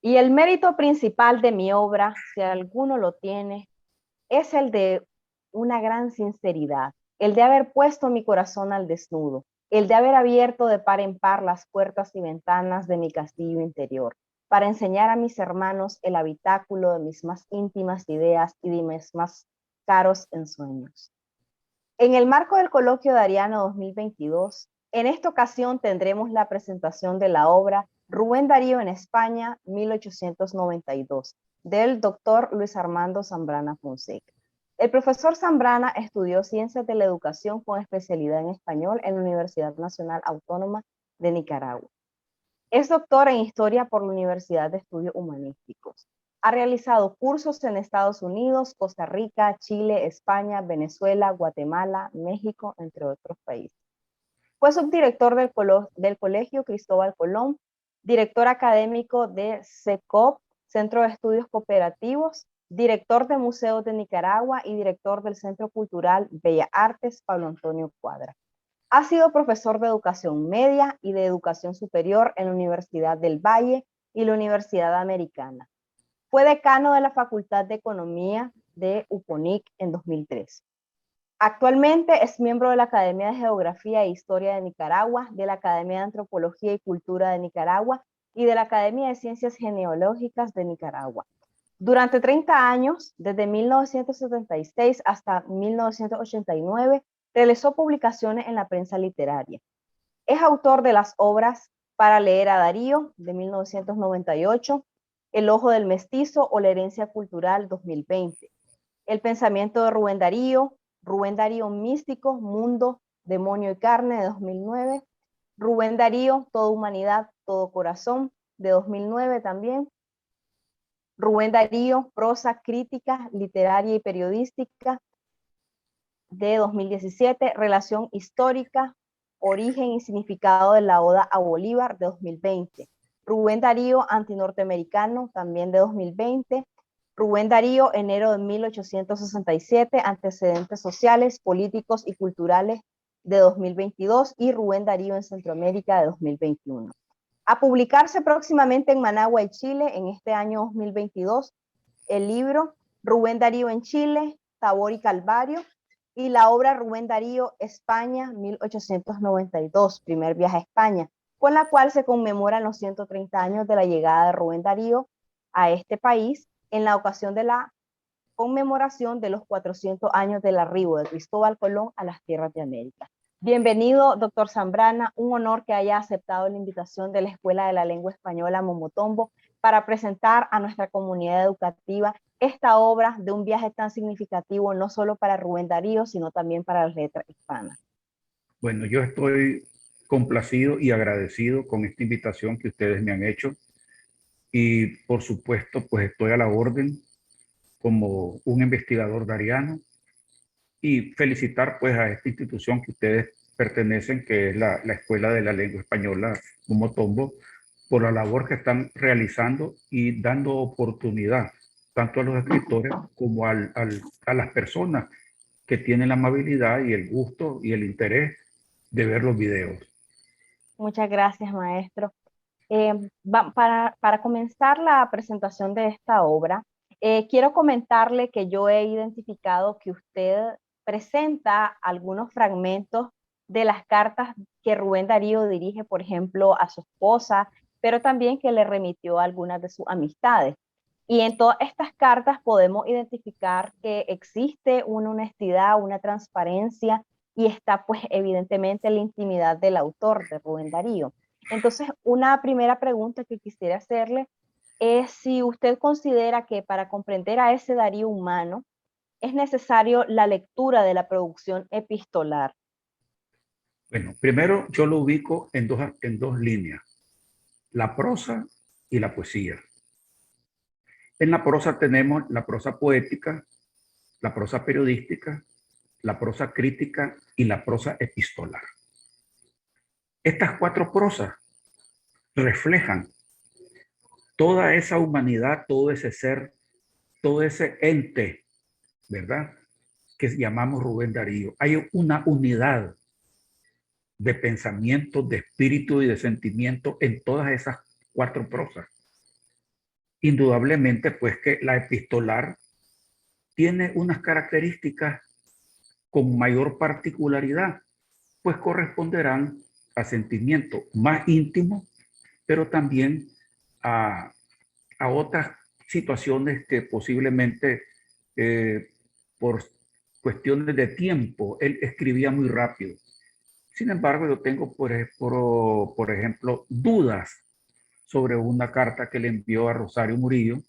Y el mérito principal de mi obra, si alguno lo tiene, es el de una gran sinceridad, el de haber puesto mi corazón al desnudo, el de haber abierto de par en par las puertas y ventanas de mi castillo interior, para enseñar a mis hermanos el habitáculo de mis más íntimas ideas y de mis más caros ensueños. En el marco del Coloquio de Ariano 2022, en esta ocasión tendremos la presentación de la obra Rubén Darío en España, 1892, del doctor Luis Armando Zambrana Fonseca. El profesor Zambrana estudió Ciencias de la Educación con especialidad en español en la Universidad Nacional Autónoma de Nicaragua. Es doctor en Historia por la Universidad de Estudios Humanísticos. Ha realizado cursos en Estados Unidos, Costa Rica, Chile, España, Venezuela, Guatemala, México, entre otros países. Fue subdirector del Colegio Cristóbal Colón, director académico de CECOP, Centro de Estudios Cooperativos, director de Museos de Nicaragua y director del Centro Cultural Bellas Artes Pablo Antonio Cuadra. Ha sido profesor de educación media y de educación superior en la Universidad del Valle y la Universidad Americana. Fue decano de la Facultad de Economía de UPONIC en 2003. Actualmente es miembro de la Academia de Geografía e Historia de Nicaragua, de la Academia de Antropología y Cultura de Nicaragua y de la Academia de Ciencias Genealógicas de Nicaragua. Durante 30 años, desde 1976 hasta 1989, realizó publicaciones en la prensa literaria. Es autor de las obras Para leer a Darío, de 1998, El ojo del mestizo o la herencia cultural, 2020, El pensamiento de Rubén Darío místico, mundo, demonio y carne, de 2009, Rubén Darío, Toda humanidad, todo corazón, de 2009 también, Rubén Darío, prosa crítica, literaria y periodística, de 2017, Relación histórica, origen y significado de la Oda a Bolívar, de 2020. Rubén Darío, antinorteamericano, también de 2020. Rubén Darío, enero de 1867, antecedentes sociales, políticos y culturales, de 2022. Y Rubén Darío en Centroamérica, de 2021. A publicarse próximamente en Managua y Chile en este año 2022, el libro Rubén Darío en Chile, Tabor y Calvario, y la obra Rubén Darío, España, 1892, primer viaje a España, con la cual se conmemoran los 130 años de la llegada de Rubén Darío a este país en la ocasión de la conmemoración de los 400 años del arribo de Cristóbal Colón a las tierras de América. Bienvenido, doctor Zambrana, un honor que haya aceptado la invitación de la Escuela de la Lengua Española Momotombo para presentar a nuestra comunidad educativa esta obra de un viaje tan significativo no solo para Rubén Darío, sino también para las letras hispanas. Bueno, yo estoy complacido y agradecido con esta invitación que ustedes me han hecho y por supuesto pues estoy a la orden como un investigador dariano y felicitar pues a esta institución que ustedes pertenecen, que es la Escuela de la Lengua Española Momotombo, por la labor que están realizando y dando oportunidad tanto a los escritores como a las personas que tienen la amabilidad y el gusto y el interés de ver los videos. Muchas gracias, maestro. Para comenzar la presentación de esta obra, quiero comentarle que yo he identificado que usted presenta algunos fragmentos de las cartas que Rubén Darío dirige, por ejemplo, a su esposa, pero también que le remitió a algunas de sus amistades. Y en todas estas cartas podemos identificar que existe una honestidad, una transparencia y está pues evidentemente la intimidad del autor, de Rubén Darío. Entonces, una primera pregunta que quisiera hacerle es si usted considera que para comprender a ese Darío humano es necesario la lectura de la producción epistolar. Bueno, primero yo lo ubico en dos líneas, la prosa y la poesía. En la prosa tenemos la prosa poética, la prosa periodística, la prosa crítica y la prosa epistolar. Estas cuatro prosas reflejan toda esa humanidad, todo ese ser, todo ese ente, ¿verdad? Que llamamos Rubén Darío. Hay una unidad de pensamiento, de espíritu y de sentimiento en todas esas cuatro prosas. indudablemente pues que la epistolar tiene unas características con mayor particularidad, pues corresponderán a sentimientos más íntimos, pero también a, a otras situaciones que posiblemente por cuestiones de tiempo él escribía muy rápido. Sin embargo, yo tengo, por ejemplo, dudas sobre una carta que le envió a Rosario Murillo,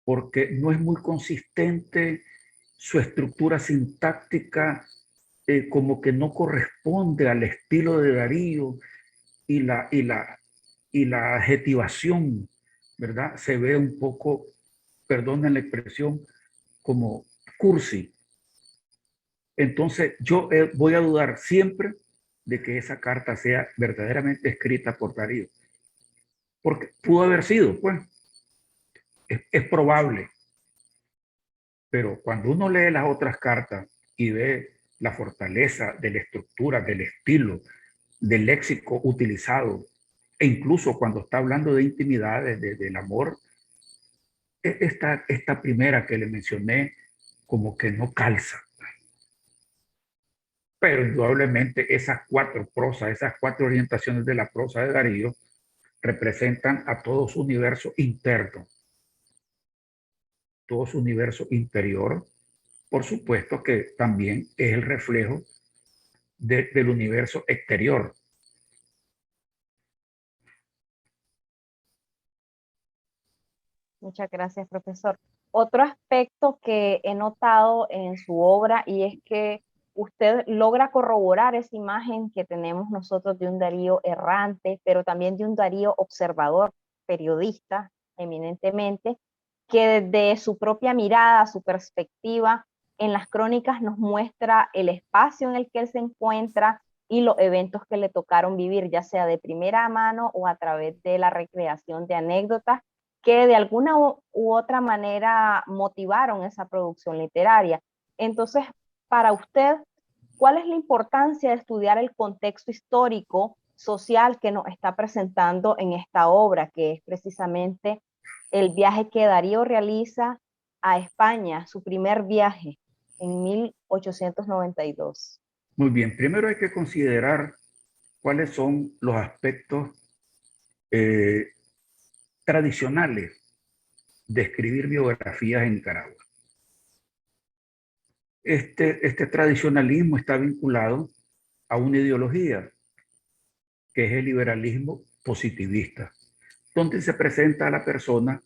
porque no es muy consistente su estructura sintáctica, como que no corresponde al estilo de Darío y la adjetivación, ¿verdad? Se ve un poco, perdonen la expresión, como cursi. Entonces yo voy a dudar siempre de que esa carta sea verdaderamente escrita por Darío, porque pudo haber sido, pues, es probable, pero cuando uno lee las otras cartas y ve la fortaleza de la estructura, del estilo, del léxico utilizado, e incluso cuando está hablando de intimidades, del amor, esta primera que le mencioné como que no calza. Pero indudablemente esas cuatro prosas, esas cuatro orientaciones de la prosa de Darío representan a todo su universo interno, todo su universo interior. Por supuesto que también es el reflejo del universo exterior. Muchas gracias, profesor. Otro aspecto que he notado en su obra y es que usted logra corroborar esa imagen que tenemos nosotros de un Darío errante, pero también de un Darío observador, periodista eminentemente, que desde su propia mirada, su perspectiva, en las crónicas nos muestra el espacio en el que él se encuentra y los eventos que le tocaron vivir, ya sea de primera mano o a través de la recreación de anécdotas que de alguna u otra manera motivaron esa producción literaria. Entonces, para usted, ¿cuál es la importancia de estudiar el contexto histórico, social que nos está presentando en esta obra, que es precisamente el viaje que Darío realiza a España, su primer viaje en 1892? Muy bien, primero hay que considerar cuáles son los aspectos eh, tradicionales de escribir biografías en Nicaragua. Este tradicionalismo está vinculado a una ideología que es el liberalismo positivista, donde se presenta a la persona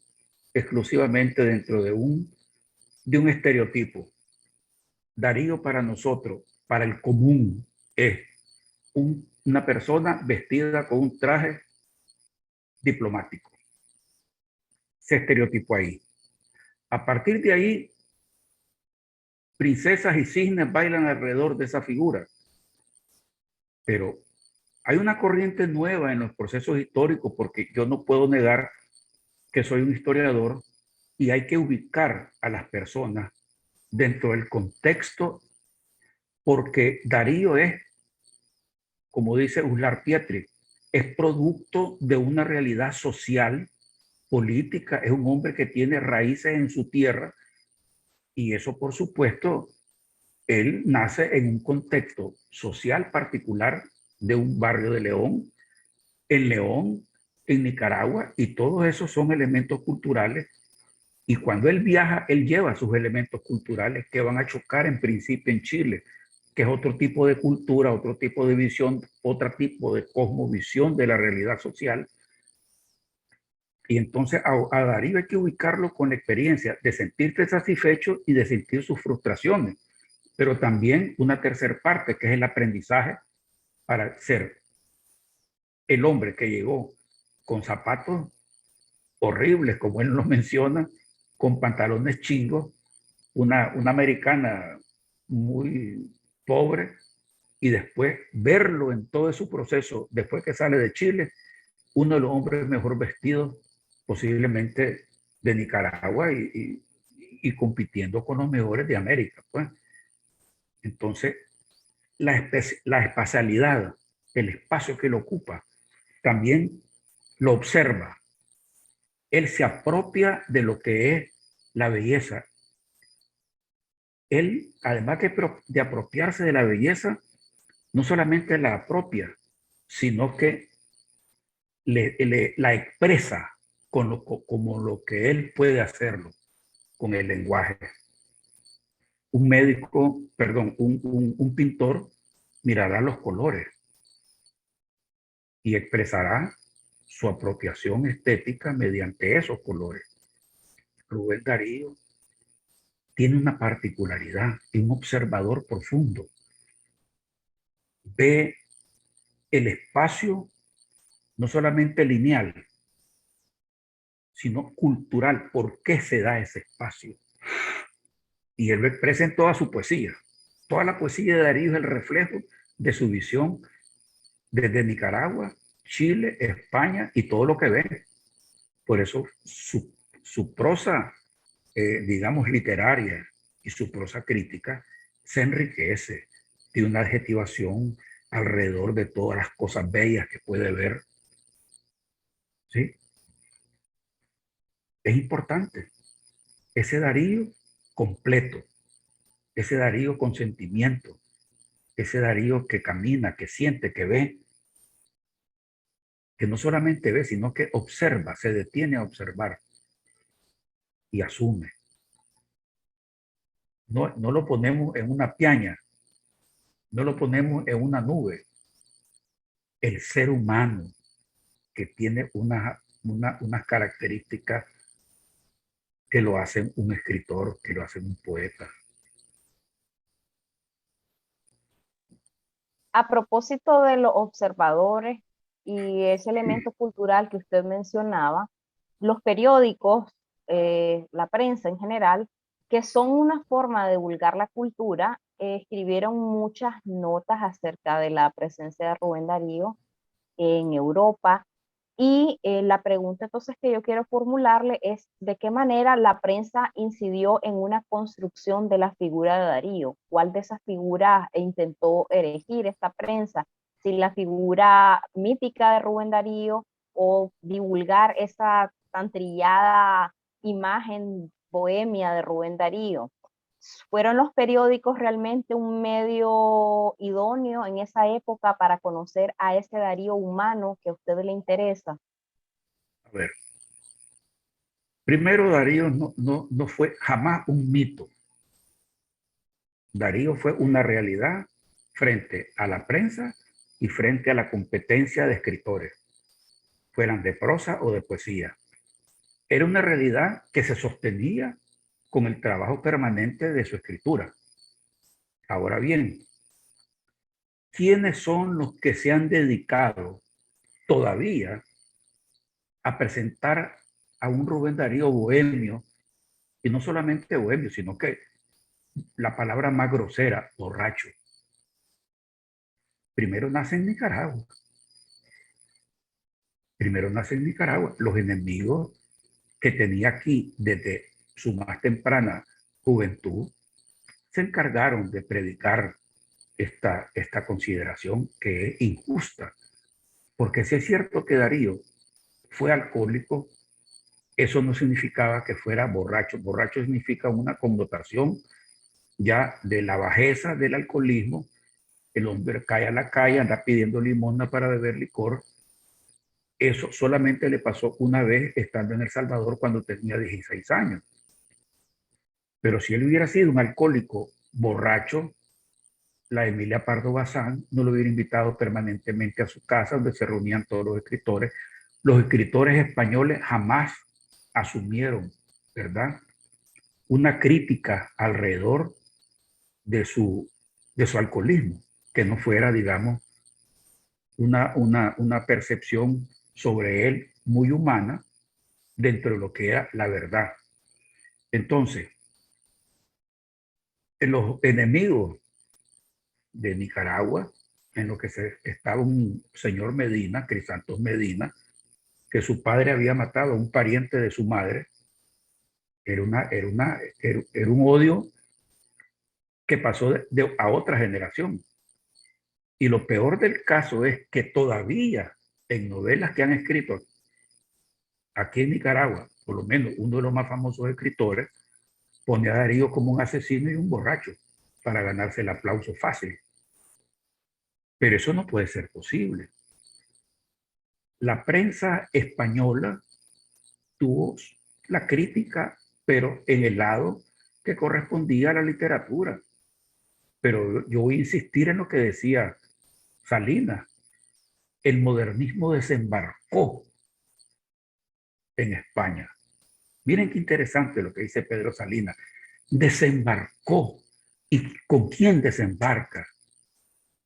exclusivamente dentro de un estereotipo. Darío para nosotros, para el común, es una persona vestida con un traje diplomático. Se estereotipó ahí. A partir de ahí, princesas y cisnes bailan alrededor de esa figura. Pero hay una corriente nueva en los procesos históricos, porque yo no puedo negar que soy un historiador y hay que ubicar a las personas dentro del contexto, porque Darío es, como dice Uslar Pietri, es producto de una realidad social, política, es un hombre que tiene raíces en su tierra y eso, por supuesto, él nace en un contexto social particular de un barrio de León, en Nicaragua, y todos esos son elementos culturales. Y cuando él viaja, él lleva sus elementos culturales que van a chocar en principio en Chile, que es otro tipo de cultura, otro tipo de visión, otro tipo de cosmovisión de la realidad social. Y entonces a Darío hay que ubicarlo con la experiencia de sentirse satisfecho y de sentir sus frustraciones, pero también una tercera parte, que es el aprendizaje para ser el hombre que llegó con zapatos horribles, como él nos menciona, con pantalones chingos, una americana muy pobre, y después verlo en todo su proceso, después que sale de Chile, uno de los hombres mejor vestidos posiblemente de Nicaragua y compitiendo con los mejores de América. Pues. Entonces, la espacialidad, el espacio que lo ocupa, también lo observa. Él se apropia de lo que es la belleza. Él, además de apropiarse de la belleza, no solamente la apropia, sino que la expresa como lo que él puede hacerlo con el lenguaje. Un médico, perdón, un pintor mirará los colores y expresará su apropiación estética mediante esos colores. Rubén Darío tiene una particularidad y un observador profundo. Ve el espacio no solamente lineal, sino cultural. ¿Por qué se da ese espacio? Y él lo expresa en toda su poesía. Toda la poesía de Darío es el reflejo de su visión desde Nicaragua, Chile, España y todo lo que ve. Por eso su prosa, digamos, literaria y su prosa crítica se enriquece de una adjetivación alrededor de todas las cosas bellas que puede ver. ¿Sí? Es importante. Ese Darío completo, ese Darío con sentimiento, ese Darío que camina, que siente, que ve, que no solamente ve, sino que observa, se detiene a observar y asume. No lo ponemos en una piaña, no lo ponemos en una nube. El ser humano que tiene unas características que lo hacen un escritor, que lo hacen un poeta. A propósito de los observadores y ese elemento cultural que usted mencionaba, los periódicos, la prensa en general, que son una forma de divulgar la cultura, escribieron muchas notas acerca de la presencia de Rubén Darío en Europa. Y la pregunta entonces que yo quiero formularle es, ¿de qué manera la prensa incidió en una construcción de la figura de Darío? ¿Cuál de esas figuras intentó erigir esta prensa? Si la figura mítica de Rubén Darío o divulgar esa tan trillada imagen bohemia de Rubén Darío. ¿Fueron los periódicos realmente un medio idóneo en esa época para conocer a ese Darío humano que a usted le interesa? A ver, primero Darío no fue jamás un mito. Darío fue una realidad frente a la prensa y frente a la competencia de escritores, fueran de prosa o de poesía. Era una realidad que se sostenía con el trabajo permanente de su escritura. Ahora bien, ¿quiénes son los que se han dedicado todavía a presentar a un Rubén Darío bohemio? Y no solamente bohemio, sino que la palabra más grosera, borracho. Primero nace en Nicaragua. Primero nace en Nicaragua. Los enemigos que tenía aquí desde su más temprana juventud se encargaron de predicar esta consideración que es injusta. Porque si es cierto que Darío fue alcohólico, eso no significaba que fuera borracho. Borracho significa una connotación ya de la bajeza del alcoholismo. El hombre cae a la calle, anda pidiendo limosna para beber licor. Eso solamente le pasó una vez estando en El Salvador cuando tenía 16 años. Pero si él hubiera sido un alcohólico borracho, la Emilia Pardo Bazán no lo hubiera invitado permanentemente a su casa donde se reunían todos los escritores. Los escritores españoles jamás asumieron, ¿verdad?, una crítica alrededor de su alcoholismo, que no fuera, digamos, una percepción sobre él muy humana dentro de lo que era la verdad. Entonces, los enemigos de Nicaragua, en lo que estaba un señor Medina, Crisantos Medina, que su padre había matado a un pariente de su madre, era un odio que pasó a otra generación. Y lo peor del caso es que todavía en novelas que han escrito aquí en Nicaragua, por lo menos uno de los más famosos escritores, pone a Darío como un asesino y un borracho para ganarse el aplauso fácil. Pero eso no puede ser posible. La prensa española tuvo la crítica, pero en el lado que correspondía a la literatura. Pero yo voy a insistir en lo que decía Salinas. El modernismo desembarcó en España. Miren qué interesante lo que dice Pedro Salinas. Desembarcó. ¿Y con quién desembarca?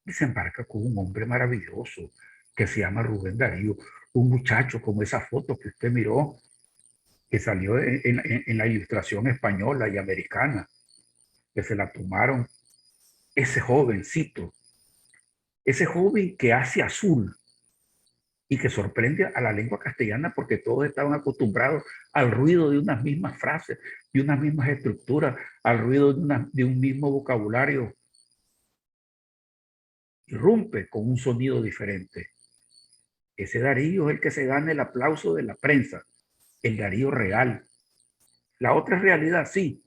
Desembarca con un hombre maravilloso que se llama Rubén Darío, un muchacho como esa foto que usted miró, que salió en la ilustración española y americana, que se la tomaron ese jovencito, ese joven que hace azul y que sorprende a la lengua castellana porque todos estaban acostumbrados al ruido de unas mismas frases, de unas mismas estructuras, al ruido de un mismo vocabulario. Irrumpe con un sonido diferente. Ese Darío es el que se gana el aplauso de la prensa, el Darío real. La otra realidad sí,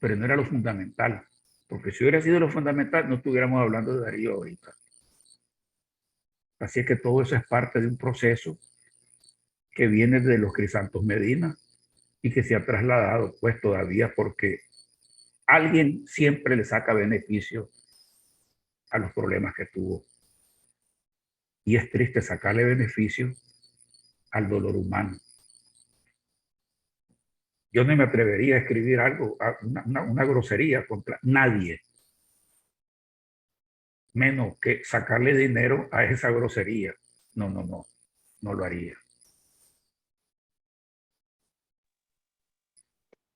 pero no era lo fundamental, porque si hubiera sido lo fundamental no estuviéramos hablando de Darío ahorita. Así es que todo eso es parte de un proceso que viene de los Crisantos Medina y que se ha trasladado pues todavía porque alguien siempre le saca beneficio a los problemas que tuvo. Y es triste sacarle beneficio al dolor humano. Yo no me atrevería a escribir algo, una grosería contra nadie, menos que sacarle dinero a esa grosería. No, no, no, no lo haría.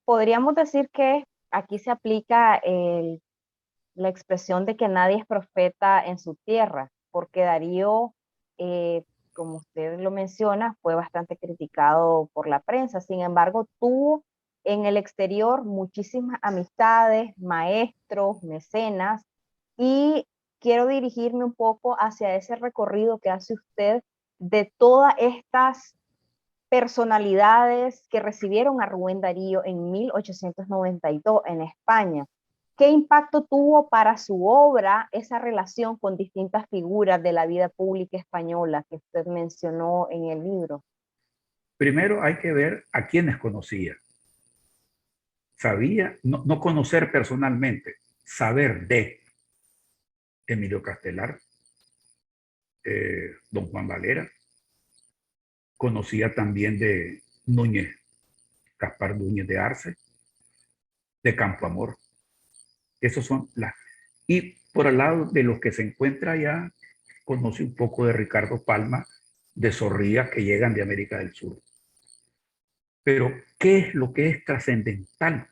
Podríamos decir que aquí se aplica la expresión de que nadie es profeta en su tierra, porque Darío, como usted lo menciona, fue bastante criticado por la prensa. Sin embargo, tuvo en el exterior muchísimas amistades, maestros, mecenas, y quiero dirigirme un poco hacia ese recorrido que hace usted de todas estas personalidades que recibieron a Rubén Darío en 1892 en España. ¿Qué impacto tuvo para su obra esa relación con distintas figuras de la vida pública española que usted mencionó en el libro? Primero hay que ver a quienes conocía. Sabía, no conocer personalmente, saber de Emilio Castelar, don Juan Valera. Conocía también de Núñez, Gaspar Núñez de Arce, de Campo Amor. Esos son las... Y por el lado de los que se encuentra allá, conoce un poco de Ricardo Palma, de Zorrilla, que llegan de América del Sur. Pero, ¿qué es lo que es trascendental?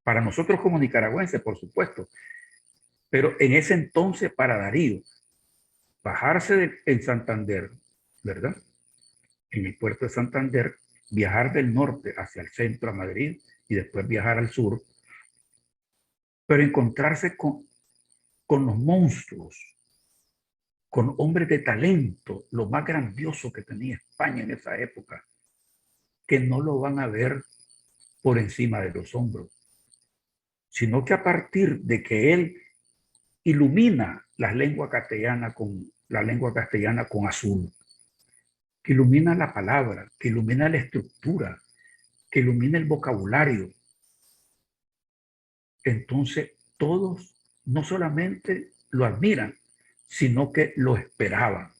Para nosotros como nicaragüenses, por supuesto, pero en ese entonces para Darío, bajarse en Santander, ¿verdad? En el puerto de Santander, viajar del norte hacia el centro a Madrid y después viajar al sur, pero encontrarse con los monstruos, con hombres de talento, lo más grandioso que tenía España en esa época, que no lo van a ver por encima de los hombros, sino que a partir de que él ilumina la lengua castellana con azul, que ilumina la palabra, que ilumina la estructura, que ilumina el vocabulario. Entonces todos no solamente lo admiran, sino que lo esperaban,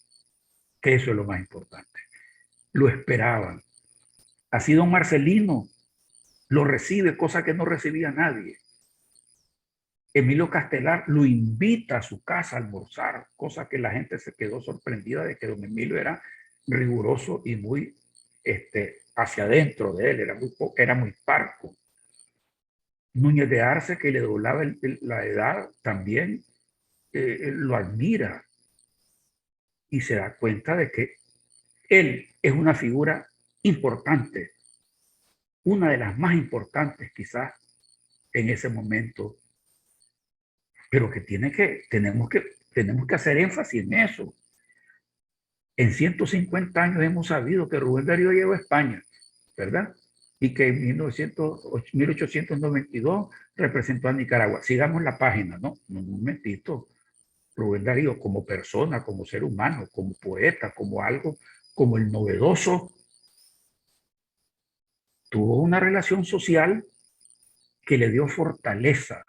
que eso es lo más importante. Lo esperaban. Así don Marcelino lo recibe, cosa que no recibía nadie. Emilio Castelar lo invita a su casa a almorzar, cosa que la gente se quedó sorprendida de que don Emilio era riguroso y muy hacia adentro de él, era muy parco. Núñez de Arce, que le doblaba la edad, también lo admira y se da cuenta de que él es una figura importante, una de las más importantes quizás en ese momento, pero que tenemos que hacer énfasis en eso. En 150 años hemos sabido que Rubén Darío llegó a España, ¿verdad? Y que en 1892 representó a Nicaragua. Sigamos la página, ¿no? Un momentito. Rubén Darío como persona, como ser humano, como poeta, como algo, como el novedoso, tuvo una relación social que le dio fortaleza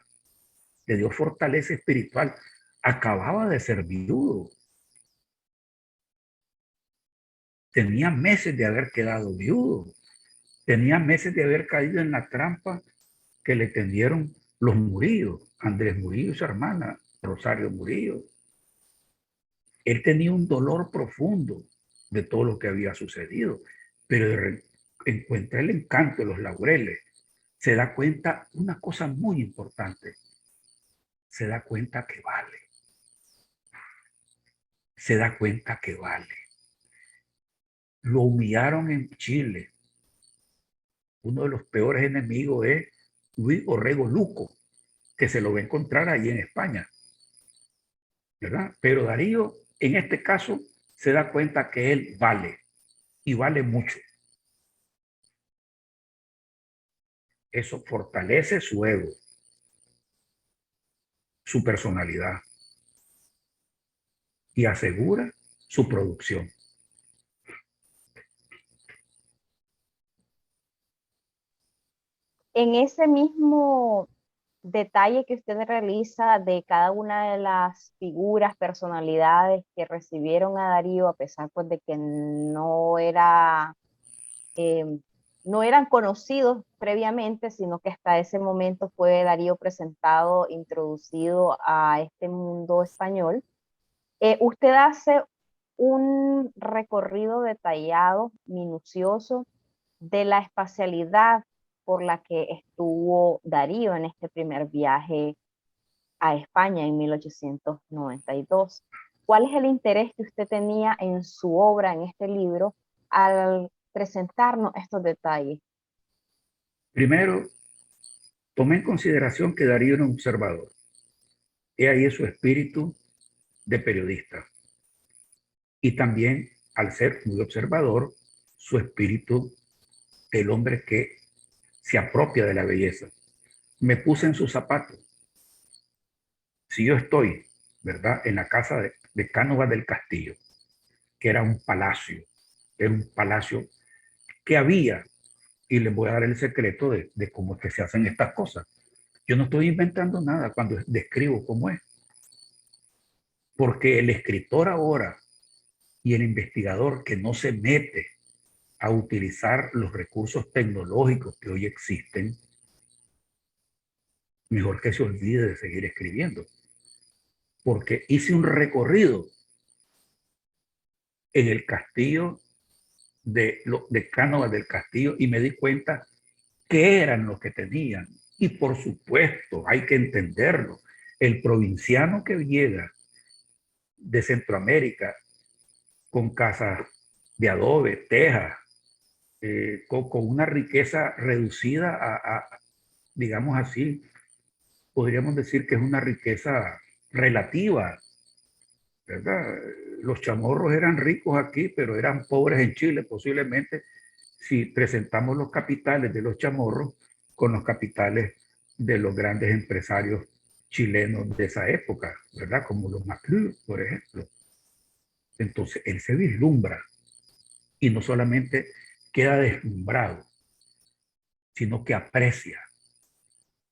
espiritual. Acababa de ser viudo. Tenía meses de haber quedado viudo. Tenía meses de haber caído en la trampa que le tendieron los Murillo, Andrés Murillo y su hermana, Rosario Murillo. Él tenía un dolor profundo de todo lo que había sucedido, pero encuentra el encanto de los laureles. Se da cuenta una cosa muy importante. Se da cuenta que vale. Se da cuenta que vale. Lo humillaron en Chile. Uno de los peores enemigos es Luis Orrego Luco, que se lo va a encontrar ahí en España, ¿verdad? Pero Darío, en este caso, se da cuenta que él vale y vale mucho. Eso fortalece su ego, su personalidad y asegura su producción. En ese mismo detalle que usted realiza de cada una de las figuras, personalidades que recibieron a Darío, a pesar pues, de que eh, no eran conocidos previamente, sino que hasta ese momento fue Darío presentado, introducido a este mundo español. Usted hace un recorrido detallado, minucioso, de la espacialidad por la que estuvo Darío en este primer viaje a España en 1892. ¿Cuál es el interés que usted tenía en su obra, en este libro, al presentarnos estos detalles? Primero, tomé en consideración que Darío era un observador. He ahí su espíritu de periodista. Y también, al ser muy observador, su espíritu del hombre que se apropia de la belleza. Me puse en sus zapatos. Si yo estoy, ¿verdad?, en la casa de Cánovas del Castillo, que era un palacio que había, y les voy a dar el secreto de cómo es que se hacen estas cosas. Yo no estoy inventando nada cuando describo cómo es, porque el escritor ahora y el investigador que no se mete a utilizar los recursos tecnológicos que hoy existen, mejor que se olvide de seguir escribiendo, porque hice un recorrido en el castillo de Cánovas del Castillo y me di cuenta qué eran lo que tenían. Y por supuesto, hay que entenderlo, el provinciano que llega de Centroamérica con casas de adobe, tejas, con una riqueza reducida digamos así, podríamos decir que es una riqueza relativa, ¿verdad? Los chamorros eran ricos aquí, pero eran pobres en Chile, posiblemente, si presentamos los capitales de los chamorros con los capitales de los grandes empresarios chilenos de esa época, ¿verdad? Como los Maclure, por ejemplo. Entonces, él se vislumbra y no solamente queda deslumbrado, sino que aprecia.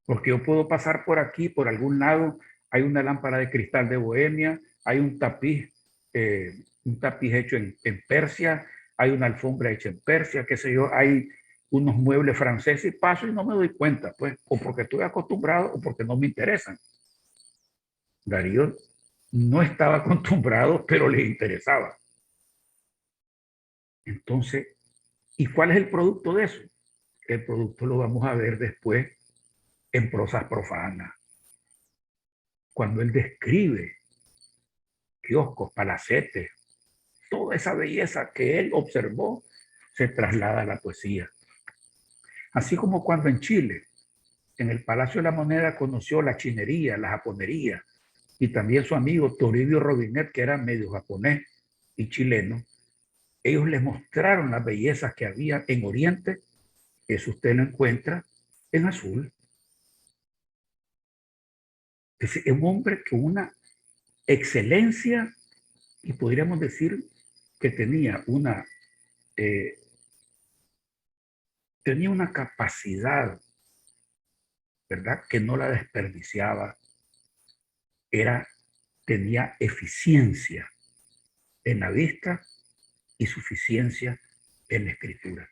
Porque yo puedo pasar por aquí, por algún lado, hay una lámpara de cristal de Bohemia, hay un tapiz hecho en Persia, hay una alfombra hecha en Persia, qué sé yo, hay unos muebles franceses y paso y no me doy cuenta, pues, o porque estoy acostumbrado o porque no me interesan. Darío no estaba acostumbrado, pero le interesaba. Entonces, ¿y cuál es el producto de eso? El producto lo vamos a ver después en prosas profanas, cuando él describe kioscos, palacetes, toda esa belleza que él observó se traslada a la poesía. Así como cuando en Chile, en el Palacio de la Moneda, conoció la chinería, la japonería, y también su amigo Toribio Robinet, que era medio japonés, y chilenos, ellos les mostraron las bellezas que había en Oriente. Eso usted lo encuentra en azul. Es un hombre con una excelencia, y podríamos decir que eh, tenía una capacidad, ¿verdad? Que no la desperdiciaba. Tenía eficiencia en la vista y suficiencia en la escritura.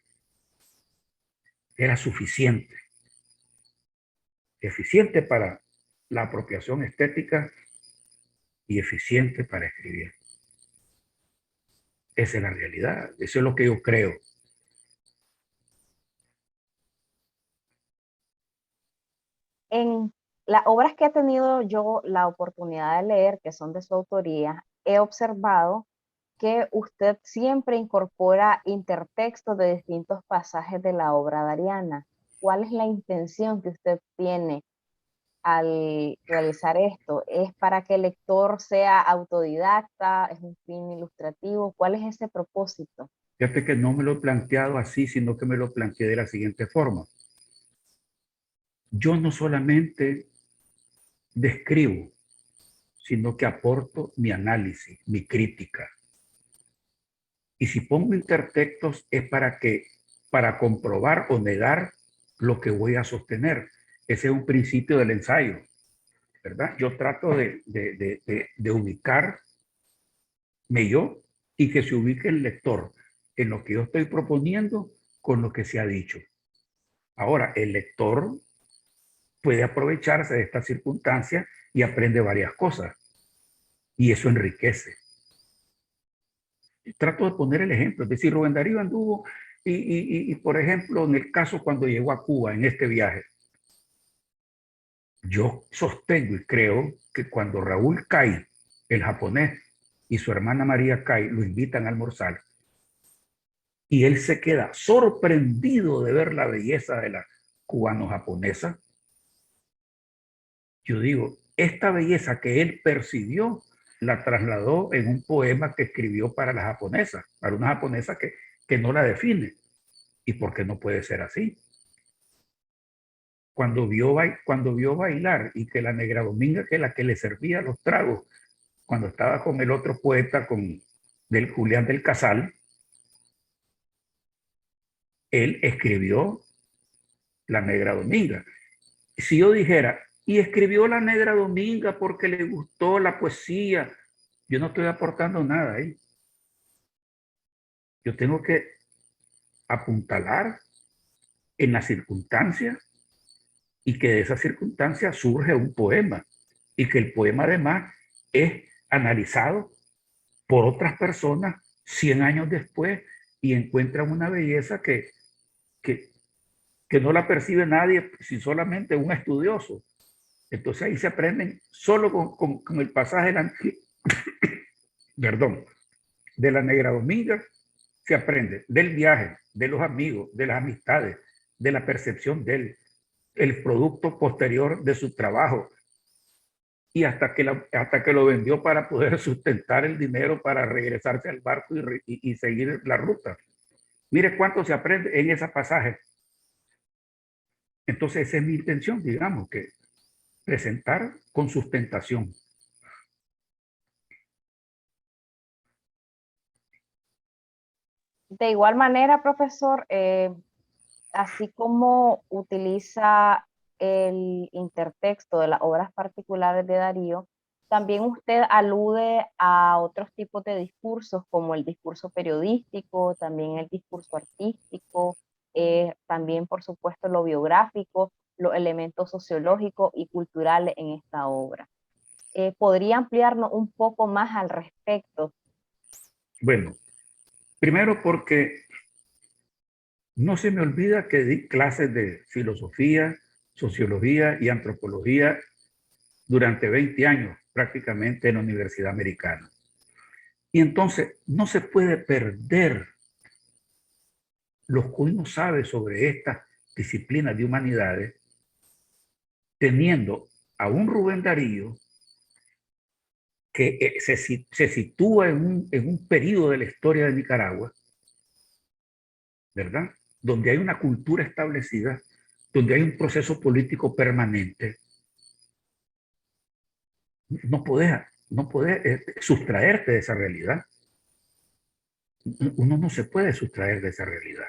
Era suficiente, eficiente para la apropiación estética y eficiente para escribir. Esa es la realidad, eso es lo que yo creo. En las obras que he tenido yo la oportunidad de leer, que son de su autoría, he observado que usted siempre incorpora intertextos de distintos pasajes de la obra de Ariana. ¿Cuál es la intención que usted tiene al realizar esto? ¿Es para que el lector sea autodidacta? ¿Es un fin ilustrativo? ¿Cuál es ese propósito? Fíjate que no me lo he planteado así, sino que me lo planteé de la siguiente forma. Yo no solamente describo, sino que aporto mi análisis, mi crítica. Y si pongo intertextos es para comprobar o negar lo que voy a sostener. Ese es un principio del ensayo, ¿verdad? Yo trato de ubicarme yo y que se ubique el lector en lo que yo estoy proponiendo con lo que se ha dicho. Ahora, el lector puede aprovecharse de esta circunstancia y aprende varias cosas. Y eso enriquece. Trato de poner el ejemplo. Es decir, Rubén Darío anduvo por ejemplo, en el caso cuando llegó a Cuba en este viaje, yo sostengo y creo que cuando Raúl Cay, el japonés, y su hermana María Cay lo invitan a almorzar, y él se queda sorprendido de ver la belleza de la cubano-japonesa, yo digo, esta belleza que él percibió la trasladó en un poema que escribió para la japonesa, para una japonesa que no la define. ¿Y por qué no puede ser así? Cuando vio bailar y que la Negra Dominga, que es la que le servía los tragos, cuando estaba con el otro poeta, del Julián del Casal, él escribió la Negra Dominga. Si yo dijera, y escribió la Negra Dominga porque le gustó la poesía, yo no estoy aportando nada ahí. Yo tengo que apuntalar en la circunstancia y que de esa circunstancia surge un poema y que el poema además es analizado por otras personas 100 años después y encuentran una belleza que, que no la percibe nadie, si solamente un estudioso. Entonces ahí se aprenden solo con el pasaje de la, perdón, de la Negra Dominga, se aprende del viaje, de los amigos, de las amistades, de la percepción de él, el producto posterior de su trabajo, y hasta que lo vendió para poder sustentar el dinero para regresarse al barco y seguir la ruta. Mire cuánto se aprende en ese pasaje. Entonces esa es mi intención, digamos, que presentar con sustentación. De igual manera, profesor, así como utiliza el intertexto de las obras particulares de Darío, también usted alude a otros tipos de discursos, como el discurso periodístico, también el discurso artístico, también, por supuesto, lo biográfico, los elementos sociológicos y culturales en esta obra. ¿Podría ampliarnos un poco más al respecto? Bueno, primero porque no se me olvida que di clases de filosofía, sociología y antropología durante 20 años prácticamente en la Universidad Americana. Y entonces no se puede perder lo que uno sabe sobre estas disciplinas de humanidades teniendo a un Rubén Darío que se sitúa en un periodo de la historia de Nicaragua, ¿verdad? Donde hay una cultura establecida, donde hay un proceso político permanente, no podés sustraerte de esa realidad. Uno no se puede sustraer de esa realidad.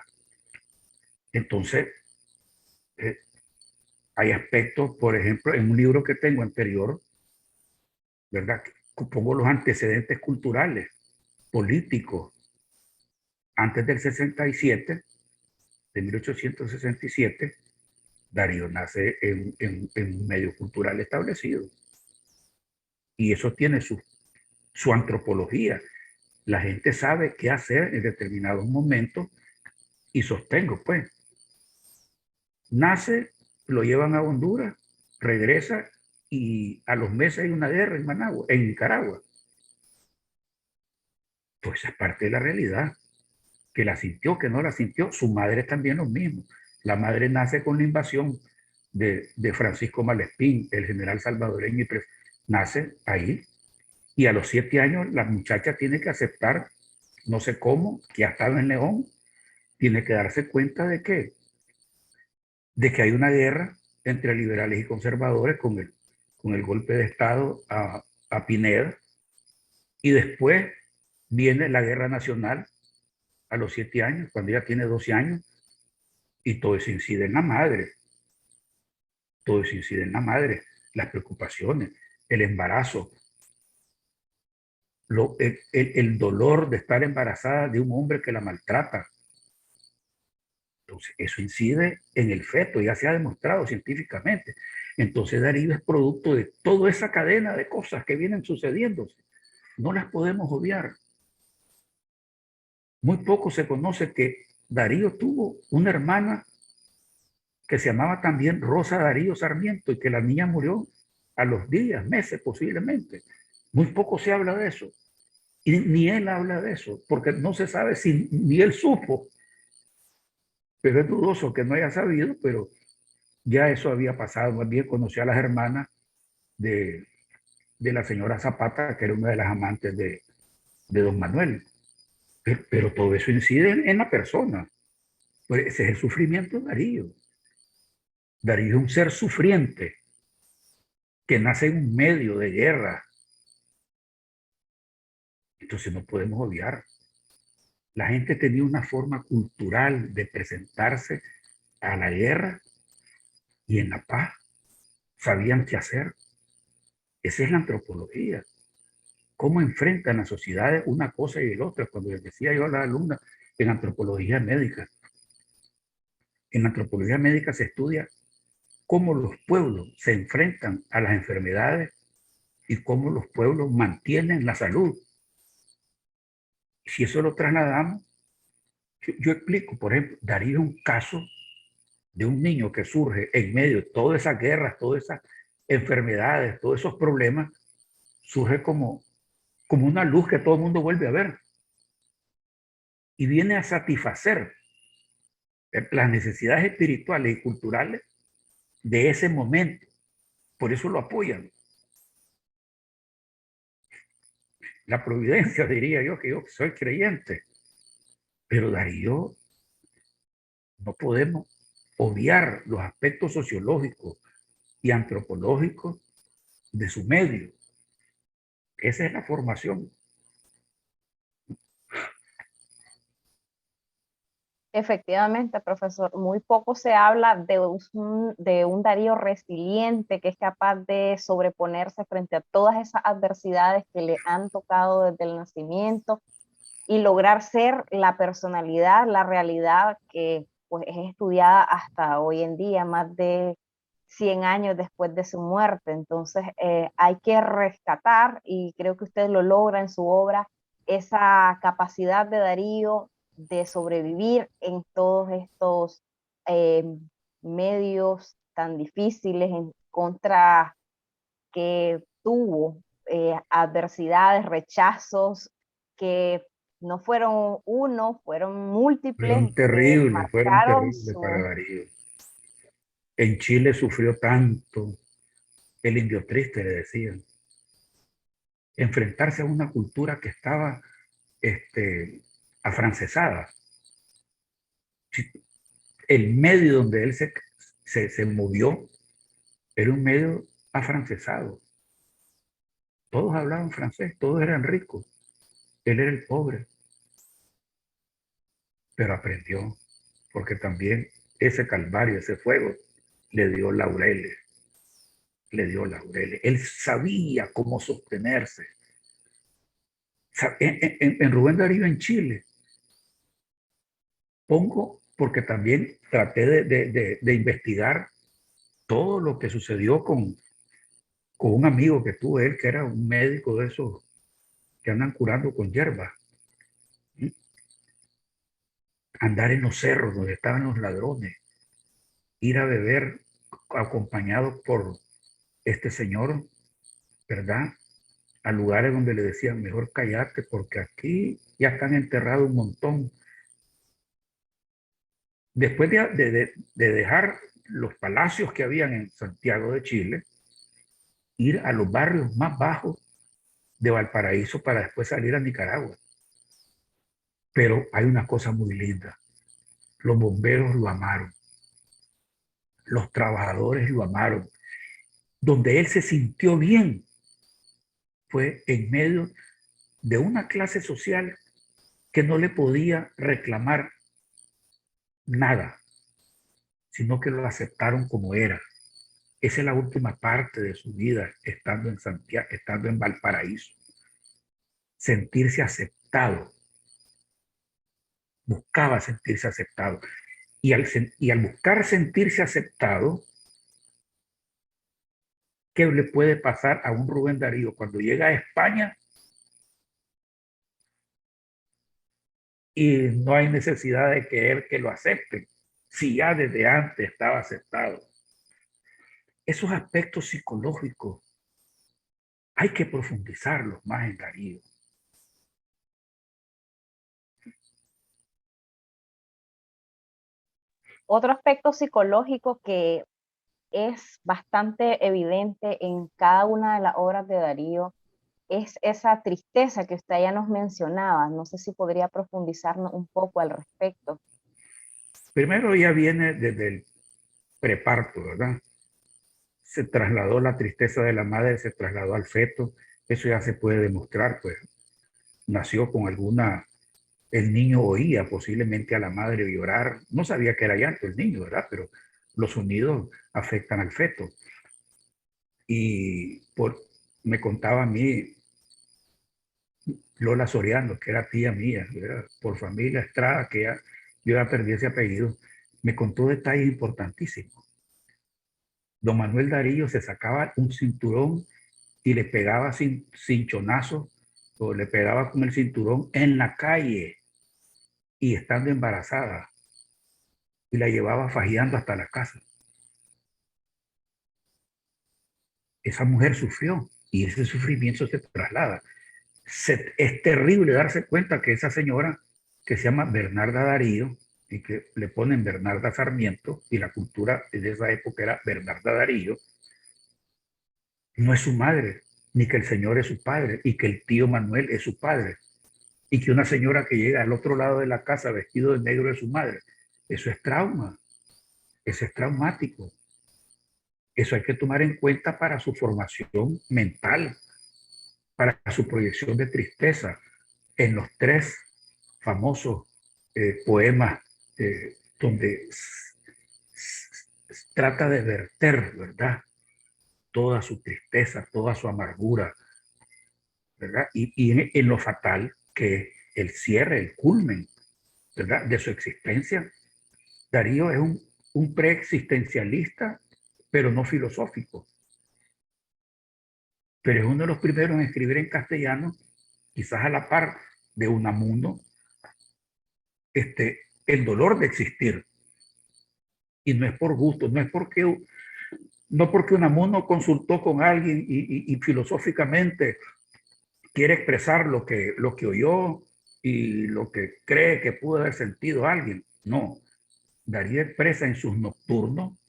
Entonces, eh, hay aspectos, por ejemplo, en un libro que tengo anterior, ¿verdad? Pongo los antecedentes culturales, políticos, antes del 67, de 1867, Darío nace en un medio cultural establecido. Y eso tiene su antropología. La gente sabe qué hacer en determinados momentos y sostengo, pues, nace, lo llevan a Honduras, regresa y a los meses hay una guerra en Managua, en Nicaragua. Pues esa es parte de la realidad, que la sintió, que no la sintió. Su madre también lo mismo. La madre nace con la invasión de Francisco Malespín, el general salvadoreño, y nace ahí. Y a los 7 años la muchacha tiene que aceptar, no sé cómo, que ha estado en León, tiene que darse cuenta de que hay una guerra entre liberales y conservadores con el golpe de Estado a Pineda, y después viene la guerra nacional a los 7 años, cuando ella tiene 12 años, y todo eso incide en la madre, todo eso incide en la madre, las preocupaciones, el embarazo, el dolor de estar embarazada de un hombre que la maltrata. Entonces, eso incide en el feto, ya se ha demostrado científicamente. Entonces, Darío es producto de toda esa cadena de cosas que vienen sucediendo. No las podemos obviar. Muy poco se conoce que Darío tuvo una hermana que se llamaba también Rosa Darío Sarmiento y que la niña murió a los días, meses posiblemente. Muy poco se habla de eso. Y ni él habla de eso, porque no se sabe si ni él supo. Pero es dudoso que no haya sabido, pero ya eso había pasado. Más bien conoció a las hermanas de la señora Zapata, que era una de las amantes de don Manuel. Pero todo eso incide en la persona. Pues ese es el sufrimiento de Darío. Darío es un ser sufriente que nace en un medio de guerra. Entonces no podemos obviar. La gente tenía una forma cultural de presentarse a la guerra y en la paz. Sabían qué hacer. Esa es la antropología. Cómo enfrentan las sociedades una cosa y el otra. Cuando les decía yo a la alumna en antropología médica, en antropología médica se estudia cómo los pueblos se enfrentan a las enfermedades y cómo los pueblos mantienen la salud. Si eso lo trasladamos, yo explico, por ejemplo, Darío es un caso de un niño que surge en medio de todas esas guerras, todas esas enfermedades, todos esos problemas, surge como una luz que todo el mundo vuelve a ver y viene a satisfacer las necesidades espirituales y culturales de ese momento. Por eso lo apoyan. La providencia, diría yo, que yo soy creyente. Pero Darío, no podemos obviar los aspectos sociológicos y antropológicos de su medio. Esa es la formación. Efectivamente, profesor, muy poco se habla de un Darío resiliente que es capaz de sobreponerse frente a todas esas adversidades que le han tocado desde el nacimiento y lograr ser la personalidad, la realidad que pues, es estudiada hasta hoy en día, más de 100 años después de su muerte. Entonces, hay que rescatar, y creo que usted lo logra en su obra, esa capacidad de Darío de sobrevivir en todos estos eh, medios tan difíciles, en contra que tuvo adversidades, rechazos que no fueron uno, fueron múltiples, que Fueron marcaron terribles para su... Darío. En Chile sufrió tanto, el indio triste le decían. enfrentarse a una cultura que estaba afrancesada. El medio donde él se movió era un medio afrancesado. Todos hablaban francés, todos eran ricos. Él era el pobre, pero aprendió, porque también ese calvario, ese fuego, le dio laureles, le dio laureles. Él sabía cómo sostenerse. En Rubén Darío en Chile, pongo, porque también traté de investigar todo lo que sucedió con un amigo que tuve, él que era un médico de esos que andan curando con hierba. Andar en los cerros donde estaban los ladrones, ir a beber acompañado por este señor, ¿verdad? A lugares donde le decían, mejor callate porque aquí ya están enterrados un montón. Después de dejar los palacios que habían en Santiago de Chile, ir a los barrios más bajos de Valparaíso para después salir a Nicaragua. Pero hay una cosa muy linda. Los bomberos lo amaron. Los trabajadores lo amaron. Donde él se sintió bien fue en medio de una clase social que no le podía reclamar nada, sino que lo aceptaron como era. Esa es la última parte de su vida estando en Santiago, estando en Valparaíso. Sentirse aceptado. Buscaba sentirse aceptado. Y al buscar sentirse aceptado, ¿qué le puede pasar a un Rubén Darío cuando llega a España y no hay necesidad de que lo acepten? Si ya desde antes estaba aceptado. Esos aspectos psicológicos hay que profundizarlos más en Darío. Otro aspecto psicológico que es bastante evidente en cada una de las obras de Darío es esa tristeza que usted ya nos mencionaba. No sé si podría profundizarnos un poco al respecto. Primero ya viene desde el preparto, ¿verdad? Se trasladó la tristeza de la madre, se trasladó al feto. Eso ya se puede demostrar, pues nació con alguna, el niño oía posiblemente a la madre llorar, no sabía que era llanto el niño, ¿verdad? Pero los sonidos afectan al feto. Y me contaba a mí Lola Soriano, que era tía mía, ¿verdad? Por familia Estrada, que yo ya perdí ese apellido, me contó detalles importantísimos. Don Manuel Darío se sacaba un cinturón y le pegaba cinchonazos o le pegaba con el cinturón en la calle y estando embarazada y la llevaba fajeando hasta la casa. Esa mujer sufrió y ese sufrimiento se traslada. Es terrible darse cuenta que esa señora que se llama Bernarda Darío y que le ponen Bernarda Sarmiento y la cultura de esa época era Bernarda Darío, no es su madre, ni que el señor es su padre y que el tío Manuel es su padre y que una señora que llega al otro lado de la casa vestido de negro es su madre. Eso es trauma, eso es traumático. Eso hay que tomar en cuenta para su formación mental, para su proyección de tristeza en los tres famosos poemas donde trata de verter, ¿verdad? Toda su tristeza, toda su amargura, ¿verdad? Y en lo fatal que es el cierre, el culmen, ¿verdad? De su existencia. Darío es un preexistencialista, pero no filosófico. Pero es uno de los primeros en escribir en castellano, quizás a la par de Unamuno, el dolor de existir. Y no es por gusto, no porque Unamuno consultó con alguien y filosóficamente quiere expresar lo que oyó y lo que cree que pudo haber sentido alguien. No, Darío expresa en sus nocturnos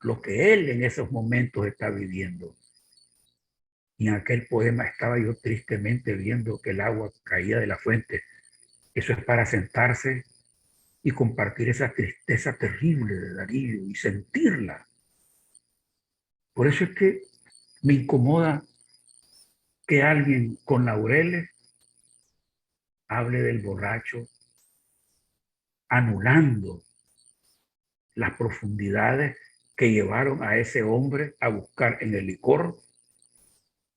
lo que él en esos momentos está viviendo. Y en aquel poema estaba yo tristemente viendo que el agua caía de la fuente. Eso es para sentarse y compartir esa tristeza terrible de Darío y sentirla. Por eso es que me incomoda que alguien con laureles hable del borracho, anulando las profundidades que llevaron a ese hombre a buscar en el licor,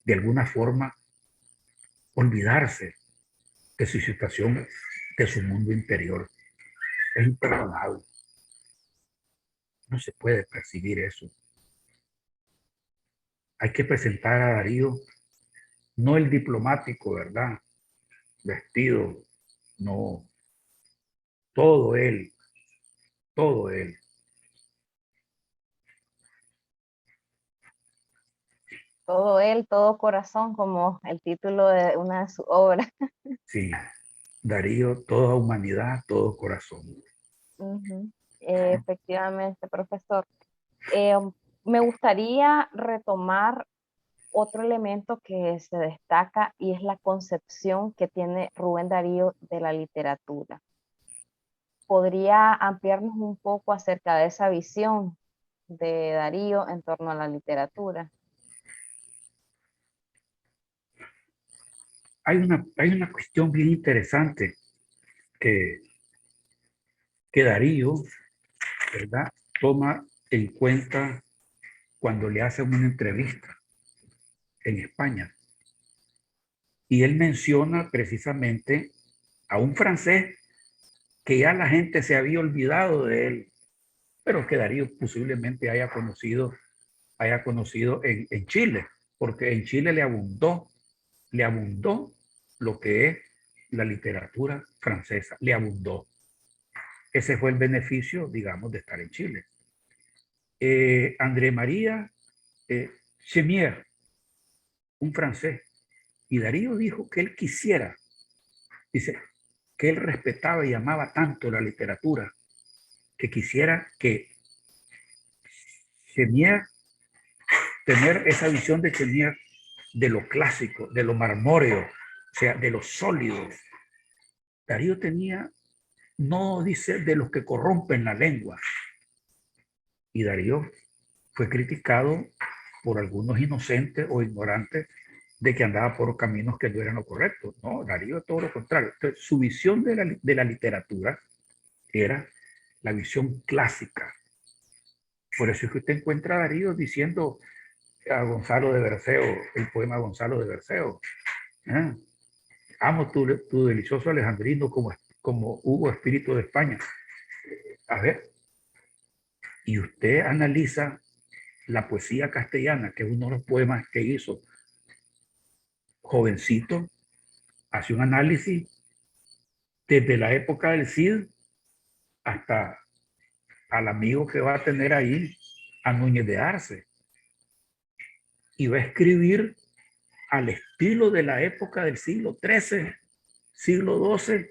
de alguna forma, olvidarse de su situación, de su mundo interior. Es imperdonable. No se puede percibir eso. Hay que presentar a Darío, no el diplomático, ¿verdad? Vestido, no, todo él, todo él. Todo él, todo corazón, como el título de una de sus obras. Sí, Darío, toda humanidad, todo corazón. Ujú. Efectivamente, profesor. Eh, Me gustaría retomar otro elemento que se destaca y es la concepción que tiene Rubén Darío de la literatura. ¿Podría ampliarnos un poco acerca de esa visión de Darío en torno a la literatura? Hay una cuestión bien interesante que, que Darío, ¿verdad?, toma en cuenta cuando le hacen una entrevista en España. Y él menciona precisamente a un francés que ya la gente se había olvidado de él, pero que Darío posiblemente haya conocido en Chile, porque en Chile le abundó lo que es la literatura francesa, le abundó. Ese fue el beneficio, digamos, de estar en Chile. André María Chemier, un francés, y Darío dijo que él quisiera, dice, que él respetaba y amaba tanto la literatura, que quisiera que Chemier, tener esa visión de Chemier de lo clásico, de lo marmóreo, o sea, de lo sólido. Darío tenía, no dice de los que corrompen la lengua. Y Darío fue criticado por algunos inocentes o ignorantes de que andaba por caminos que no eran lo correcto. No, Darío todo lo contrario. Entonces, su visión de la literatura era la visión clásica. Por eso es que usted encuentra a Darío diciendo a Gonzalo de Berceo, el poema Gonzalo de Berceo. ¿Eh? Amo tu delicioso alejandrino como Hugo Espíritu de España. A ver, y usted analiza la poesía castellana, que es uno de los poemas que hizo jovencito, hace un análisis desde la época del Cid hasta al amigo que va a tener ahí, a Núñez de Arce, y va a escribir al estilo de la época del siglo XIII, siglo XII,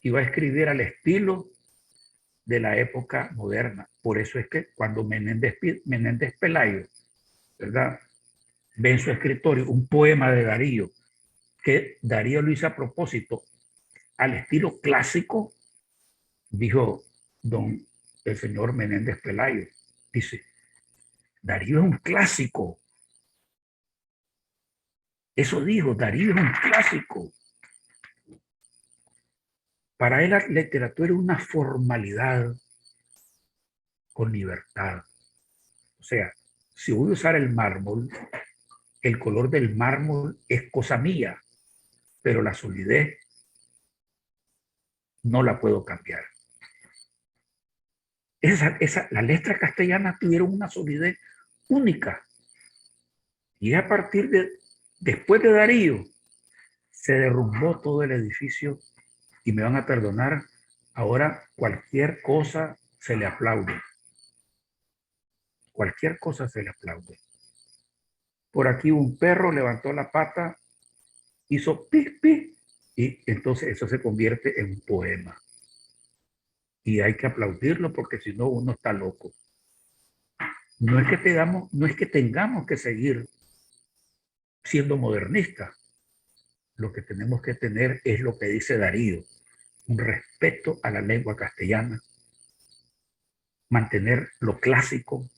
y va a escribir al estilo de la época moderna. Por eso es que cuando Menéndez Pelayo, ¿verdad?, ve en su escritorio un poema de Darío, que Darío lo hizo a propósito al estilo clásico, dijo el señor Menéndez Pelayo, dice, Darío es un clásico. Eso dijo, Darío es un clásico. Para él la literatura es una formalidad con libertad. O sea, si voy a usar el mármol, el color del mármol es cosa mía, pero la solidez no la puedo cambiar. Las letras castellanas tuvieron una solidez única. Y a partir después de Darío, se derrumbó todo el edificio y me van a perdonar, ahora cualquier cosa se le aplaude. Cualquier cosa se le aplaude. Por aquí un perro levantó la pata, hizo pis, pis, y entonces eso se convierte en un poema. Y hay que aplaudirlo porque si no uno está loco. No es que tengamos que seguir siendo modernista, lo que tenemos que tener es lo que dice Darío, un respeto a la lengua castellana, mantener lo clásico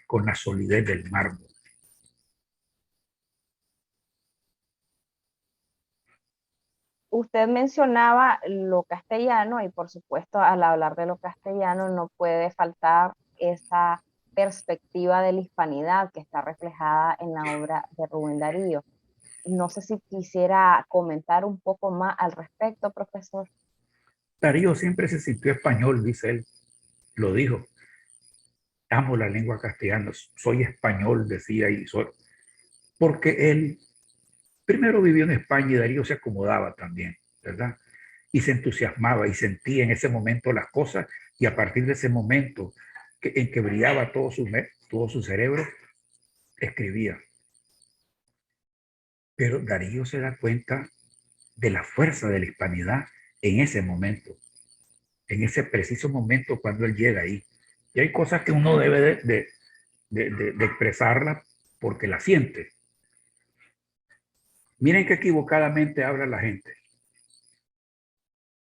con la solidez del mármol. Usted mencionaba lo castellano y por supuesto al hablar de lo castellano no puede faltar esa perspectiva de la hispanidad que está reflejada en la obra de Rubén Darío. No sé si quisiera comentar un poco más al respecto, profesor. Darío siempre se sintió español, dice él, lo dijo. Amo la lengua castellana, soy español, decía, y soy, porque él primero vivió en España y Darío se acomodaba también, ¿verdad? Y se entusiasmaba y sentía en ese momento las cosas, y a partir de ese momento en que brillaba todo su cerebro, escribía. Pero Darío se da cuenta de la fuerza de la hispanidad en ese momento, en ese preciso momento cuando él llega ahí. Y hay cosas que uno debe de expresarlas porque la siente. Miren qué equivocadamente habla la gente.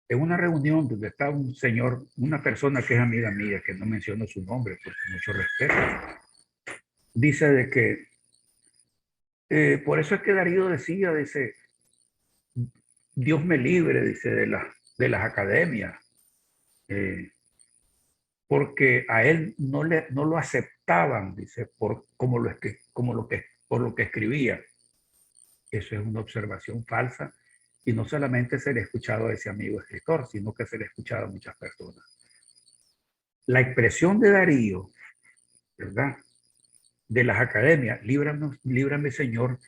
En una reunión donde está un señor, una persona que es amiga mía, que no menciono su nombre porque mucho respeto, dice de que por eso es que Darío decía, dice, Dios me libre, dice, de las academias, eh, porque a él no lo aceptaban, dice, por lo que escribía. Eso es una observación falsa, y no solamente se le ha escuchado a ese amigo escritor, sino que se le ha escuchado a muchas personas. La expresión de Darío, ¿verdad? De las academias, líbrame Señor,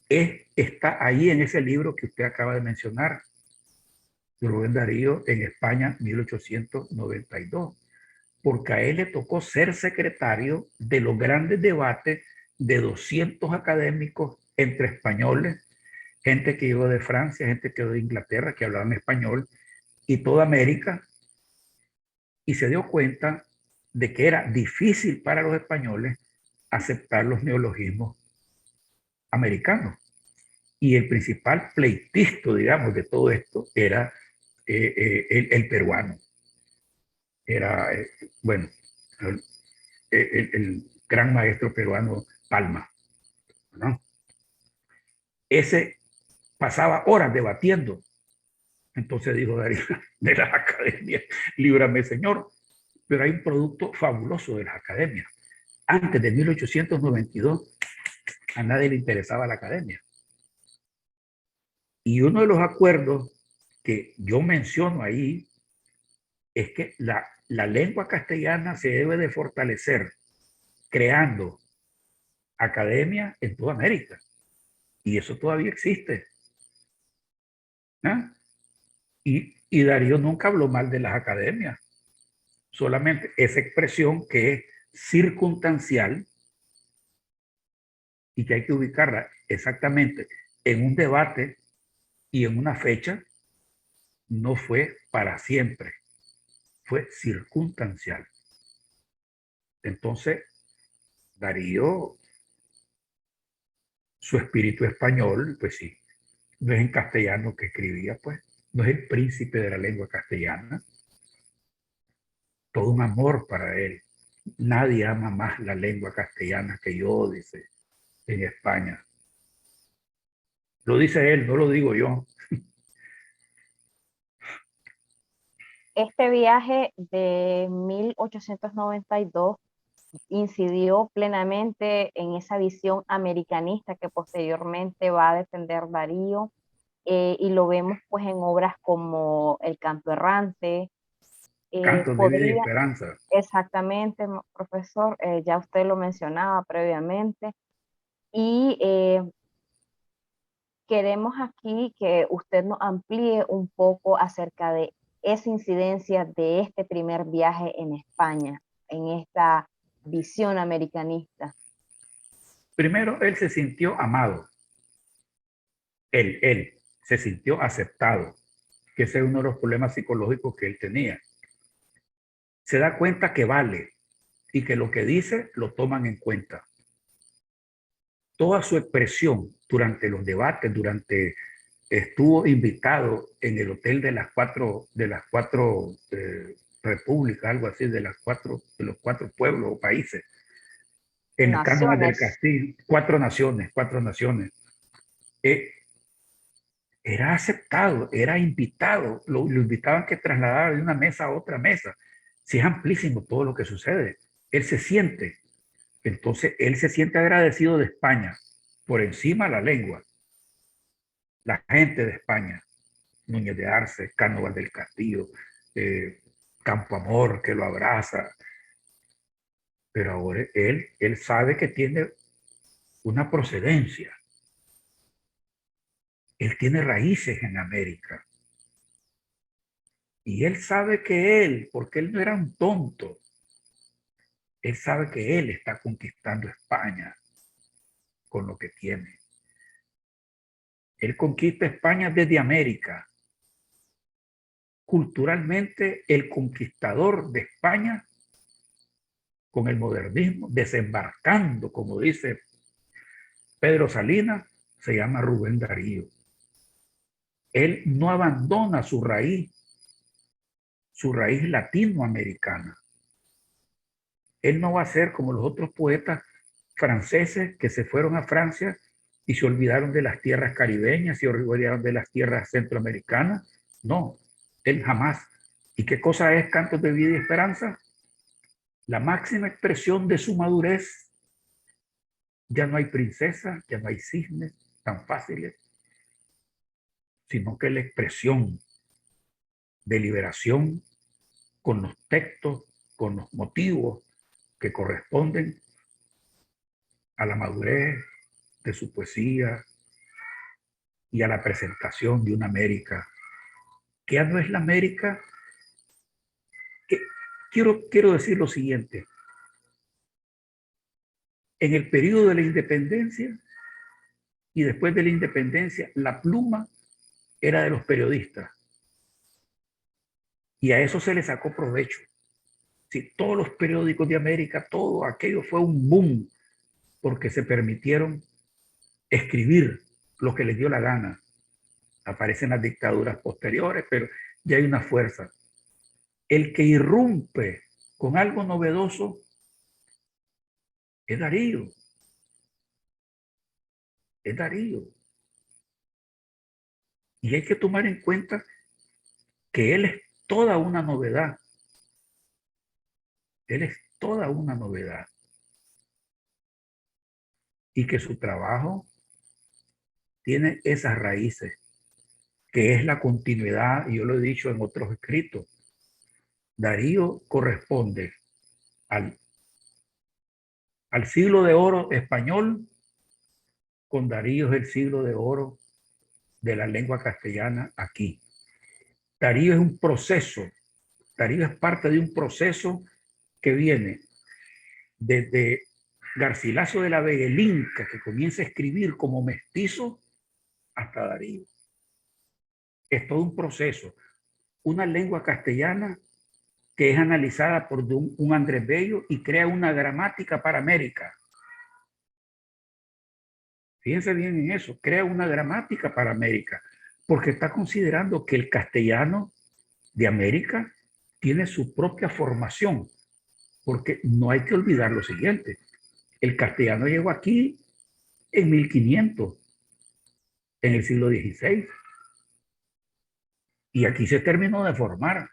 está ahí en ese libro que usted acaba de mencionar, Rubén Darío en España, 1892, porque a él le tocó ser secretario de los grandes debates de 200 académicos entre españoles, gente que llegó de Francia, gente que llegó de Inglaterra, que hablaban español, y toda América, y se dio cuenta de que era difícil para los españoles aceptar los neologismos americanos. Y el principal pleitista, digamos, de todo esto era el peruano. Era, bueno, el gran maestro peruano Palma, ¿no? Ese pasaba horas debatiendo. Entonces dijo Darío, de las academias, líbrame Señor. Pero hay un producto fabuloso de las academias. Antes de 1892, a nadie le interesaba la academia. Y uno de los acuerdos que yo menciono ahí es que la lengua castellana se debe de fortalecer creando academias en toda América. Y eso todavía existe. ¿Ah? Y Darío nunca habló mal de las academias. Solamente esa expresión que es circunstancial y que hay que ubicarla exactamente en un debate y en una fecha, no fue para siempre, fue circunstancial. Entonces, Darío, su espíritu español, pues sí, no es en castellano que escribía, pues, no es el príncipe de la lengua castellana, todo un amor para él. Nadie ama más la lengua castellana que yo, dice, en España. Lo dice él, no lo digo yo. Este viaje de 1892 incidió plenamente en esa visión americanista que posteriormente va a defender Darío, y lo vemos pues en obras como El canto errante. Cantos de vida y Podría, esperanza. exactamente, profesor, ya usted lo mencionaba previamente, y queremos aquí que usted nos amplíe un poco acerca de esa incidencia de este primer viaje en España, en esta visión americanista. Primero, él se sintió amado. Él se sintió aceptado, que ese es uno de los problemas psicológicos que él tenía. Se da cuenta que vale y que lo que dice lo toman en cuenta. Toda su expresión, durante los debates, estuvo invitado en el hotel de las cuatro repúblicas, algo así, de los cuatro pueblos o países, en Cánovas del Naciones. Castillo, cuatro naciones. Eh, Era aceptado, era invitado, lo invitaban que trasladara de una mesa a otra mesa. Si es amplísimo todo lo que sucede, él se siente, entonces él se siente agradecido de España, por encima de la lengua, la gente de España, Núñez de Arce, Cánovas del Castillo, eh, Campo Amor, que lo abraza, pero ahora él sabe que tiene una procedencia, él tiene raíces en América. Y él sabe que porque él no era un tonto, él sabe que él está conquistando España con lo que tiene. Él conquista España desde América. Culturalmente, el conquistador de España con el modernismo, desembarcando, como dice Pedro Salinas, se llama Rubén Darío. Él no abandona su raíz latinoamericana. Él no va a ser como los otros poetas franceses que se fueron a Francia y se olvidaron de las tierras caribeñas, se olvidaron de las tierras centroamericanas. No, él jamás. ¿Y qué cosa es Cantos de Vida y Esperanza? La máxima expresión de su madurez. Ya no hay princesas, ya no hay cisnes tan fáciles, sino que la expresión de liberación con los textos, con los motivos que corresponden a la madurez de su poesía y a la presentación de una América que ya no es la América. Que, quiero decir lo siguiente. En el periodo de la independencia y después de la independencia, la pluma era de los periodistas y a eso se le sacó provecho. Si todos los periódicos de América, todo aquello fue un boom porque se permitieron escribir lo que les dio la gana. Aparecen las dictaduras posteriores, pero ya hay una fuerza. El que irrumpe con algo novedoso es Darío. Es Darío. Y hay que tomar en cuenta que él es toda una novedad. Él es toda una novedad. Y que su trabajo tiene esas raíces, que es la continuidad, y yo lo he dicho en otros escritos. Darío corresponde al, al siglo de oro español, con Darío es el siglo de oro de la lengua castellana aquí. Darío es un proceso, Darío es parte de un proceso que viene desde Garcilaso de la Vega, el Inca, que comienza a escribir como mestizo, hasta Darío. Es todo un proceso. Una lengua castellana que es analizada por un Andrés Bello y crea una gramática para América. Fíjense bien en eso, crea una gramática para América, porque está considerando que el castellano de América tiene su propia formación, porque no hay que olvidar lo siguiente, el castellano llegó aquí en 1500, en el siglo XVI, y aquí se terminó de formar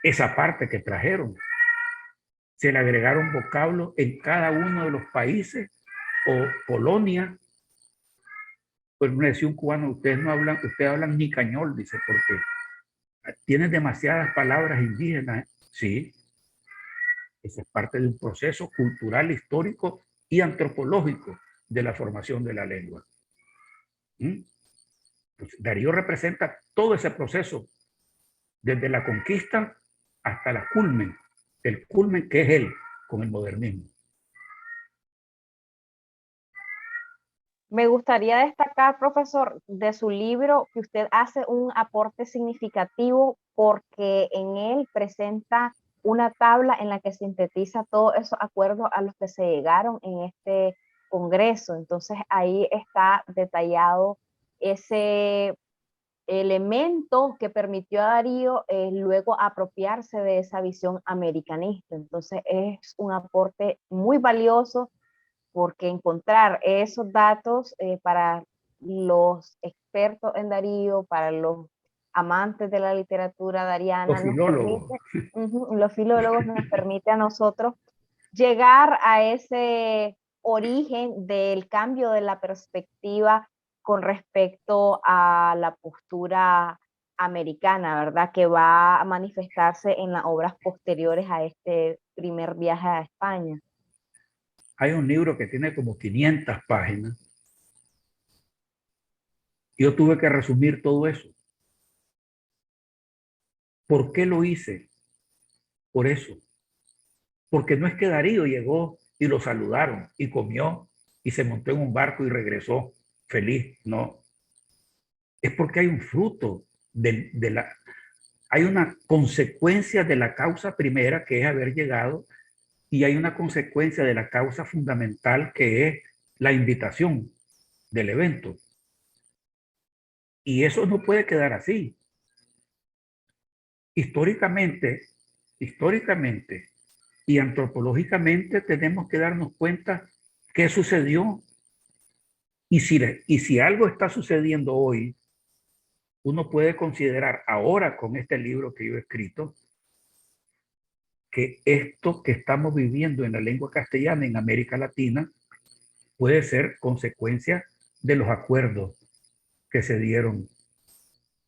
esa parte que trajeron. Se le agregaron vocablos en cada uno de los países o Polonia. Pues me decía un cubano, ustedes hablan ni cañol, dice, porque tienen demasiadas palabras indígenas. Sí, esa es parte de un proceso cultural, histórico y antropológico de la formación de la lengua. Pues Darío representa todo ese proceso, desde la conquista hasta el culmen que es él con el modernismo. Me gustaría destacar, profesor, de su libro que usted hace un aporte significativo porque en él presenta una tabla en la que sintetiza todos esos acuerdos a los que se llegaron en este Congreso. Entonces ahí está detallado ese elemento que permitió a Darío luego apropiarse de esa visión americanista. Entonces es un aporte muy valioso porque encontrar esos datos para los expertos en Darío, para los amantes de la literatura dariana, Los filólogos. los filólogos nos permite a nosotros llegar a ese origen del cambio de la perspectiva con respecto a la postura americana, ¿verdad? Que va a manifestarse en las obras posteriores a este primer viaje a España. Hay un libro que tiene como 500 páginas. Yo tuve que resumir todo eso. ¿Por qué lo hice? Por eso. Porque no es que Darío llegó y lo saludaron y comió y se montó en un barco y regresó feliz. No. Es porque hay un fruto hay una consecuencia de la causa primera, que es haber llegado, y hay una consecuencia de la causa fundamental, que es la invitación del evento. Y eso no puede quedar así. Históricamente y antropológicamente tenemos que darnos cuenta qué sucedió. Y si algo está sucediendo hoy, uno puede considerar ahora con este libro que yo he escrito, que esto que estamos viviendo en la lengua castellana en América Latina puede ser consecuencia de los acuerdos que se dieron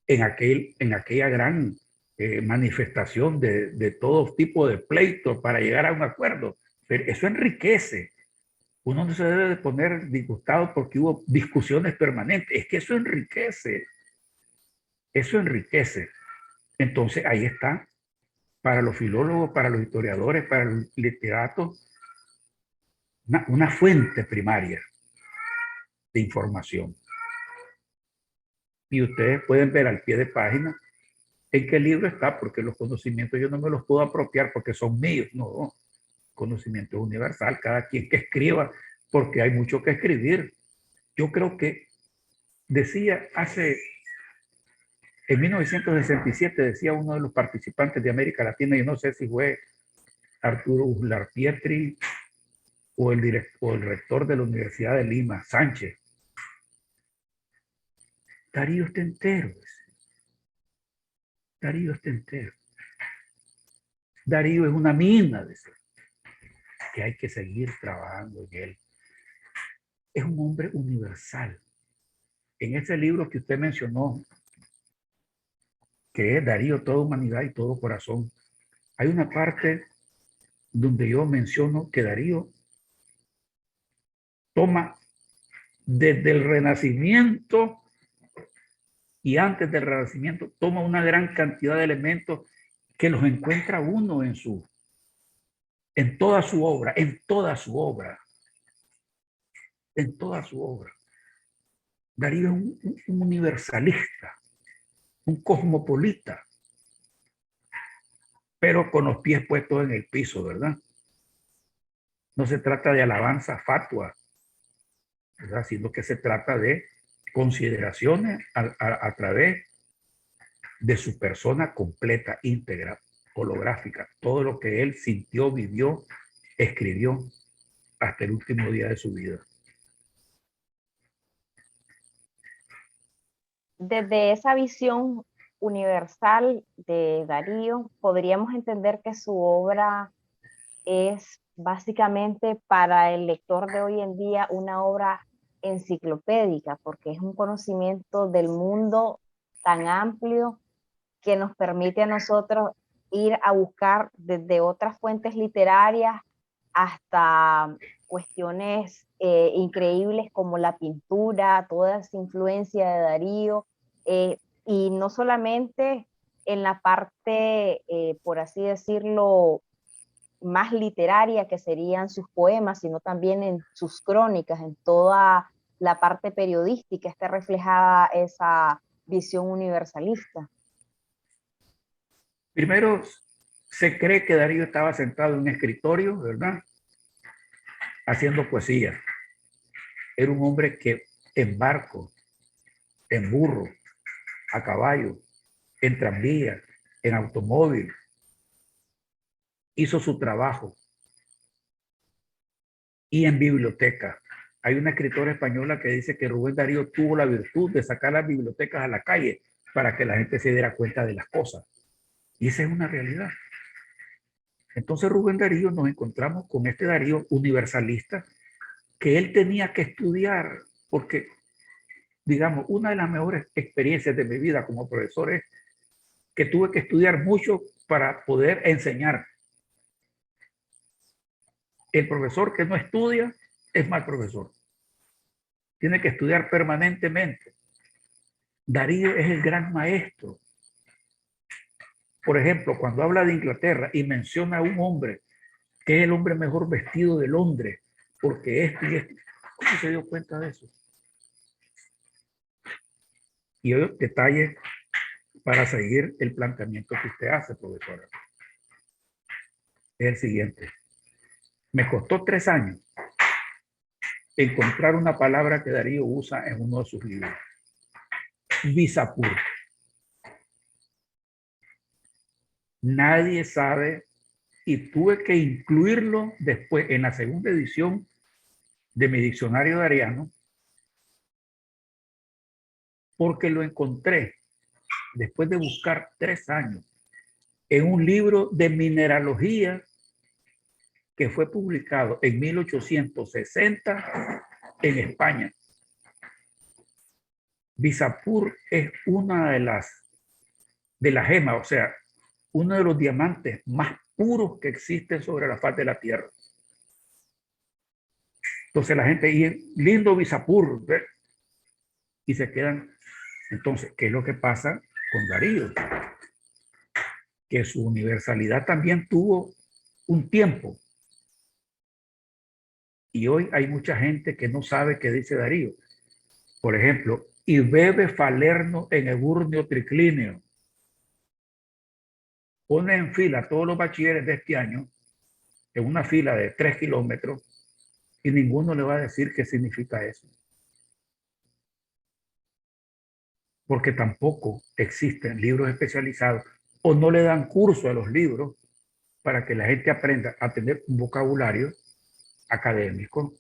en aquella gran manifestación de todo tipo de pleitos para llegar a un acuerdo. Pero eso enriquece. Uno no se debe de poner disgustado porque hubo discusiones permanentes. Es que eso enriquece. Eso enriquece. Entonces ahí está, para los filólogos, para los historiadores, para los literatos, una fuente primaria de información. Y ustedes pueden ver al pie de página en qué libro está, porque los conocimientos yo no me los puedo apropiar porque son míos, no. Conocimiento universal, cada quien que escriba, porque hay mucho que escribir. Yo creo que decía en 1967, decía uno de los participantes de América Latina, yo no sé si fue Arturo Uslar Pietri o el rector de la Universidad de Lima, Sánchez. Darío está entero. Darío está entero. Darío es una mina de ser, que hay que seguir trabajando en él. Es un hombre universal. En ese libro que usted mencionó, que es Darío, toda humanidad y todo corazón, hay una parte donde yo menciono que Darío toma desde el Renacimiento y antes del Renacimiento, toma una gran cantidad de elementos que los encuentra uno en toda su obra, en toda su obra, en toda su obra. Darío es un universalista, un cosmopolita, pero con los pies puestos en el piso, ¿verdad? No se trata de alabanza fatua, ¿verdad? Sino que se trata de consideraciones a través de su persona completa, íntegra, holográfica, todo lo que él sintió, vivió, escribió hasta el último día de su vida. Desde esa visión universal de Darío, podríamos entender que su obra es básicamente para el lector de hoy en día una obra enciclopédica, porque es un conocimiento del mundo tan amplio que nos permite a nosotros ir a buscar desde otras fuentes literarias hasta cuestiones increíbles como la pintura, toda esa influencia de Darío, y no solamente en la parte, por así decirlo, más literaria, que serían sus poemas, sino también en sus crónicas, en toda la parte periodística está reflejada esa visión universalista. Primero, se cree que Darío estaba sentado en un escritorio, ¿verdad? Haciendo poesía. era un hombre que en barco, en burro, a caballo, en tranvía, en automóvil, hizo su trabajo y en biblioteca. Hay una escritora española que dice que Rubén Darío tuvo la virtud de sacar las bibliotecas a la calle para que la gente se diera cuenta de las cosas. Y esa es una realidad. Entonces Rubén Darío nos encontramos con este Darío universalista que él tenía que estudiar porque, digamos, una de las mejores experiencias de mi vida como profesor es que tuve que estudiar mucho para poder enseñar. El profesor que no estudia es mal profesor. Tiene que estudiar permanentemente. Darío es el gran maestro. Por ejemplo, cuando habla de Inglaterra y menciona a un hombre que es el hombre mejor vestido de Londres, porque esto y esto, ¿cómo se dio cuenta de eso? Y hoy detalles para seguir el planteamiento que usted hace, profesora. Es el siguiente. Me costó 3 años encontrar una palabra que Darío usa en uno de sus libros. Bisapur. Nadie sabe y tuve que incluirlo después en la segunda edición de mi diccionario dariano porque lo encontré después de buscar 3 años en un libro de mineralogía que fue publicado en 1860 en España. Bisapur es una de las gemas, o sea, uno de los diamantes más puros que existen sobre la faz de la tierra. Entonces la gente dice, lindo Bisapur, ¿ve? Y se quedan. Entonces, ¿qué es lo que pasa con Darío? Que su universalidad también tuvo un tiempo. Y hoy hay mucha gente que no sabe qué dice Darío. Por ejemplo, y bebe falerno en eburnio triclíneo. Pone en fila a todos los bachilleres de este año, en una fila de 3 kilómetros, y ninguno le va a decir qué significa eso. Porque tampoco existen libros especializados o no le dan curso a los libros para que la gente aprenda a tener un vocabulario académico,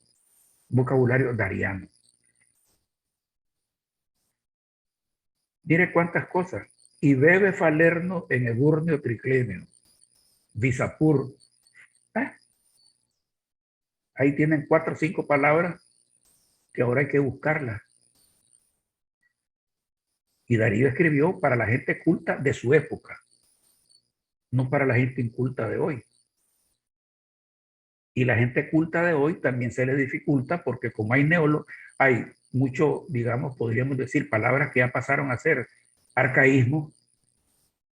vocabulario dariano. Mire cuántas cosas. Y bebe falerno en eburnio triclíneo. Bisapur. Ahí tienen 4 o 5 palabras que ahora hay que buscarlas. Y Darío escribió para la gente culta de su época, no para la gente inculta de hoy. Y la gente culta de hoy también se le dificulta porque como hay neólogos, hay mucho, digamos, podríamos decir, palabras que ya pasaron a ser arcaísmo,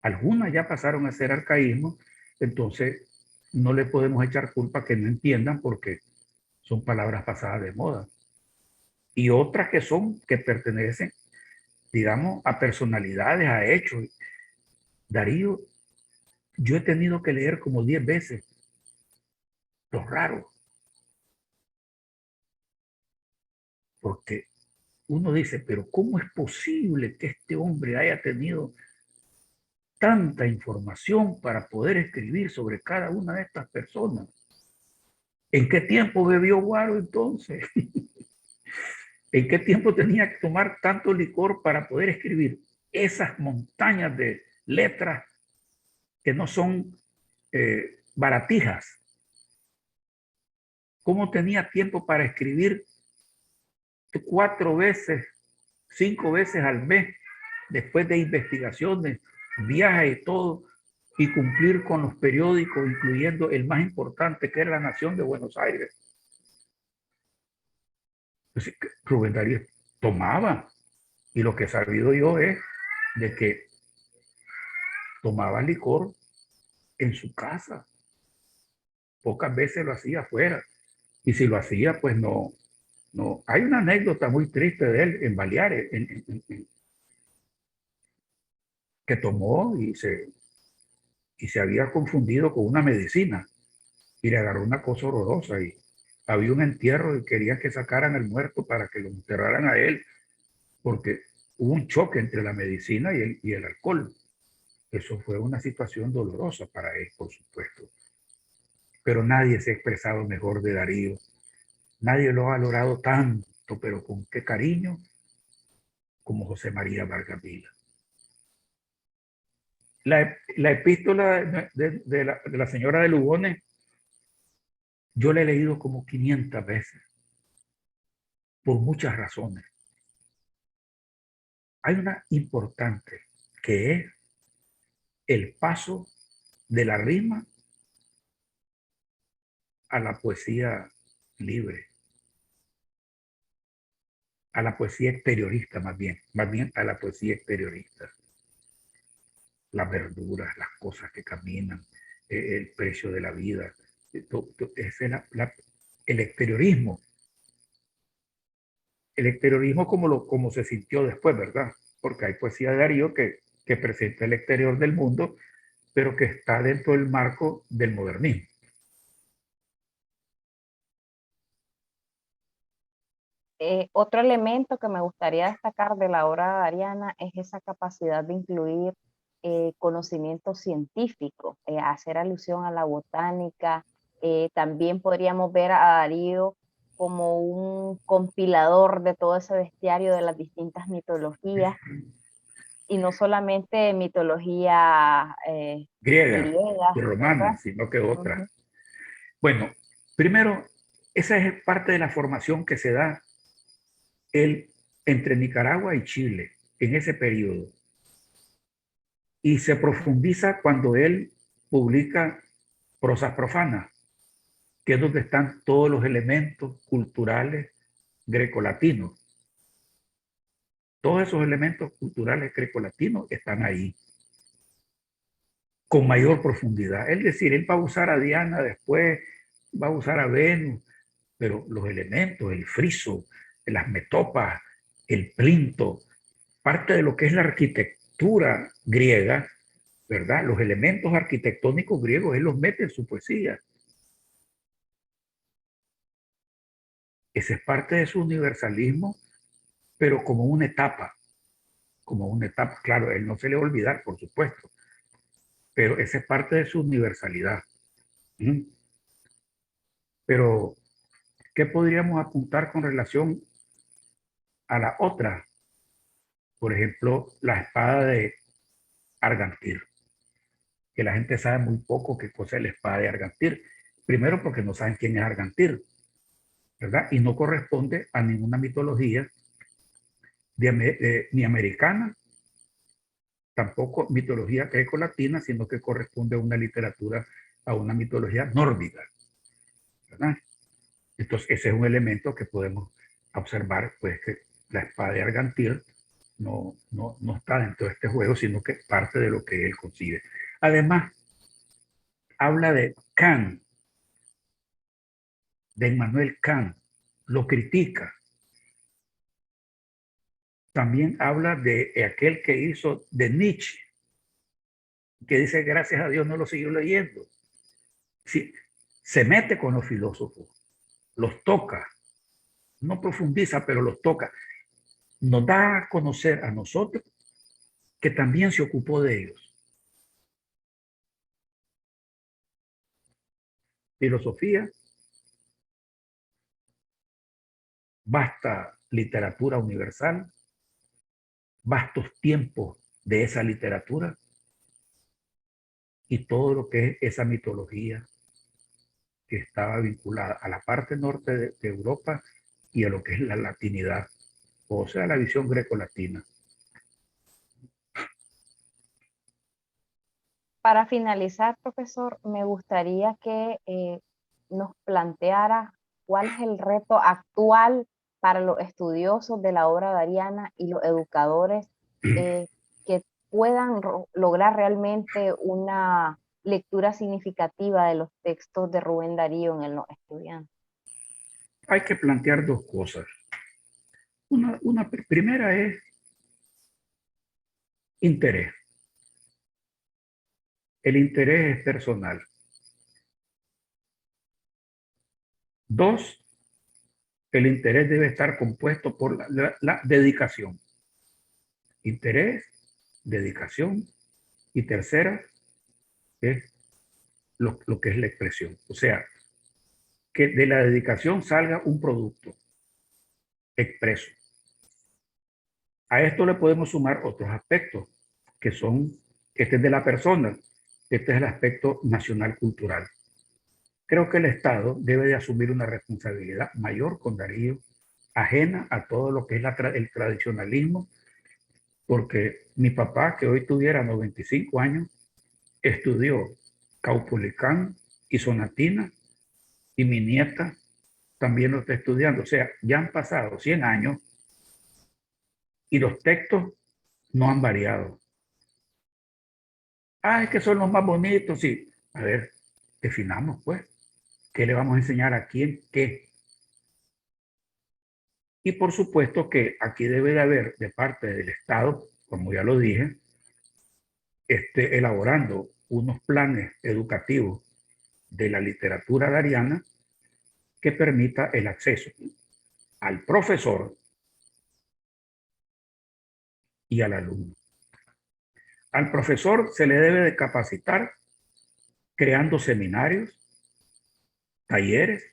algunas ya pasaron a ser arcaísmo, entonces no le podemos echar culpa que no entiendan porque son palabras pasadas de moda. Y otras que pertenecen, digamos, a personalidades, a hechos. Darío, yo he tenido que leer como 10 veces lo raro, porque uno dice, pero ¿cómo es posible que este hombre haya tenido tanta información para poder escribir sobre cada una de estas personas? ¿En qué tiempo bebió guaro entonces? ¿En qué tiempo tenía que tomar tanto licor para poder escribir esas montañas de letras que no son baratijas? ¿Cómo tenía tiempo para escribir 4 veces, 5 veces al mes, después de investigaciones, viajes y todo, y cumplir con los periódicos, incluyendo el más importante, que era La Nación de Buenos Aires? Entonces, Rubén Darío tomaba, y lo que he sabido yo es de que tomaba licor en su casa. Pocas veces lo hacía afuera. Y si lo hacía, pues no. Hay una anécdota muy triste de él en Baleares, que tomó y se había confundido con una medicina y le agarró una cosa horrorosa había un entierro y querían que sacaran al muerto para que lo enterraran a él, porque hubo un choque entre la medicina y el alcohol. Eso fue una situación dolorosa para él, por supuesto. Pero nadie se ha expresado mejor de Darío. Nadie lo ha valorado tanto, pero con qué cariño, como José María Vargas Vila. La epístola de la señora de Lugones, yo la he leído como 500 veces, por muchas razones. Hay una importante, que es el paso de la rima a la poesía libre, a la poesía exteriorista más bien a la poesía exteriorista. Las verduras, las cosas que caminan, el precio de la vida, ese es el exteriorismo. El exteriorismo como se sintió después, ¿verdad? Porque hay poesía de Darío que presenta el exterior del mundo, pero que está dentro del marco del modernismo. Otro elemento que me gustaría destacar de la obra de Ariana es esa capacidad de incluir conocimiento científico, hacer alusión a la botánica. También podríamos ver a Darío como un compilador de todo ese bestiario de las distintas mitologías, y no solamente mitología Griega y griega, ¿verdad? romana, sino que otra. Ujú. Bueno, primero, esa es parte de la formación que se da él entre Nicaragua y Chile en ese periodo. Y se profundiza cuando él publica Prosas Profanas, que es donde están todos los elementos culturales grecolatinos. Todos esos elementos culturales grecolatinos están ahí, con mayor profundidad. Es decir, él va a usar a Diana después, va a usar a Venus, pero los elementos, el friso, las metopas, el plinto, parte de lo que es la arquitectura griega, ¿verdad? Los elementos arquitectónicos griegos, él los mete en su poesía. Ese es parte de su universalismo, pero como una etapa, claro, él no se le va a olvidar, por supuesto, pero esa es parte de su universalidad. ¿Mm? Pero, ¿qué podríamos apuntar con relación a la otra? Por ejemplo, la espada de Argantir, que la gente sabe muy poco qué cosa es la espada de Argantir. Primero porque no saben quién es Argantir, ¿verdad? Y no corresponde a ninguna mitología ni americana, tampoco mitología greco-latina, sino que corresponde a una literatura, a una mitología nórdica, ¿verdad? Entonces, ese es un elemento que podemos observar, pues que la espada de Argantir no está dentro de este juego, sino que es parte de lo que él consigue. Además, habla de Kant, de Immanuel Kant, lo critica. También habla de aquel que hizo de Nietzsche, que dice, gracias a Dios no lo siguió leyendo. Sí, se mete con los filósofos, los toca, no profundiza, pero los toca. Nos da a conocer a nosotros que también se ocupó de ellos. Filosofía, vasta literatura universal, vastos tiempos de esa literatura y todo lo que es esa mitología que estaba vinculada a la parte norte de Europa y a lo que es la latinidad, o sea, la visión greco-latina. Para finalizar, profesor, me gustaría que nos planteara cuál es el reto actual para los estudiosos de la obra de Ariana y los educadores que puedan lograr realmente una lectura significativa de los textos de Rubén Darío en los estudiantes. Hay que plantear dos cosas. Una primera es interés. El interés es personal. Dos, el interés debe estar compuesto por la dedicación. Interés, dedicación. Y tercera es lo que es la expresión. O sea, que de la dedicación salga un producto expreso. A esto le podemos sumar otros aspectos, que son, este es de la persona, este es el aspecto nacional cultural. Creo que el Estado debe de asumir una responsabilidad mayor con Darío, ajena a todo lo que es el tradicionalismo, porque mi papá, que hoy tuviera 95 años, estudió Caupolicán y Sonatina, y mi nieta también lo está estudiando. O sea, ya han pasado 100 años y los textos no han variado. Ah, es que son los más bonitos, sí. A ver, definamos pues, ¿qué le vamos a enseñar a quién qué? Y por supuesto que aquí debe de haber de parte del Estado, como ya lo dije, elaborando unos planes educativos de la literatura dariana que permita el acceso al profesor y al alumno. Al profesor se le debe de capacitar creando seminarios, talleres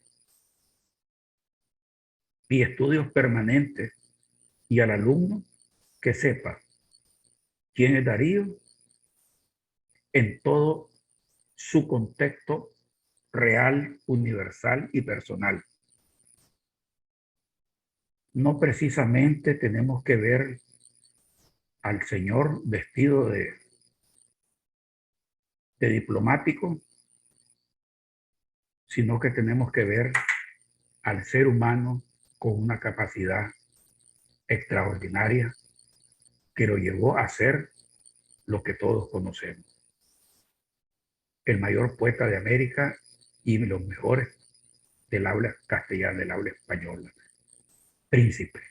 y estudios permanentes, y al alumno que sepa quién es Darío en todo su contexto real, universal y personal. No precisamente tenemos que ver al señor vestido de diplomático, sino que tenemos que ver al ser humano con una capacidad extraordinaria que lo llevó a ser lo que todos conocemos. El mayor poeta de América y los mejores del habla castellana, del habla española. Príncipe.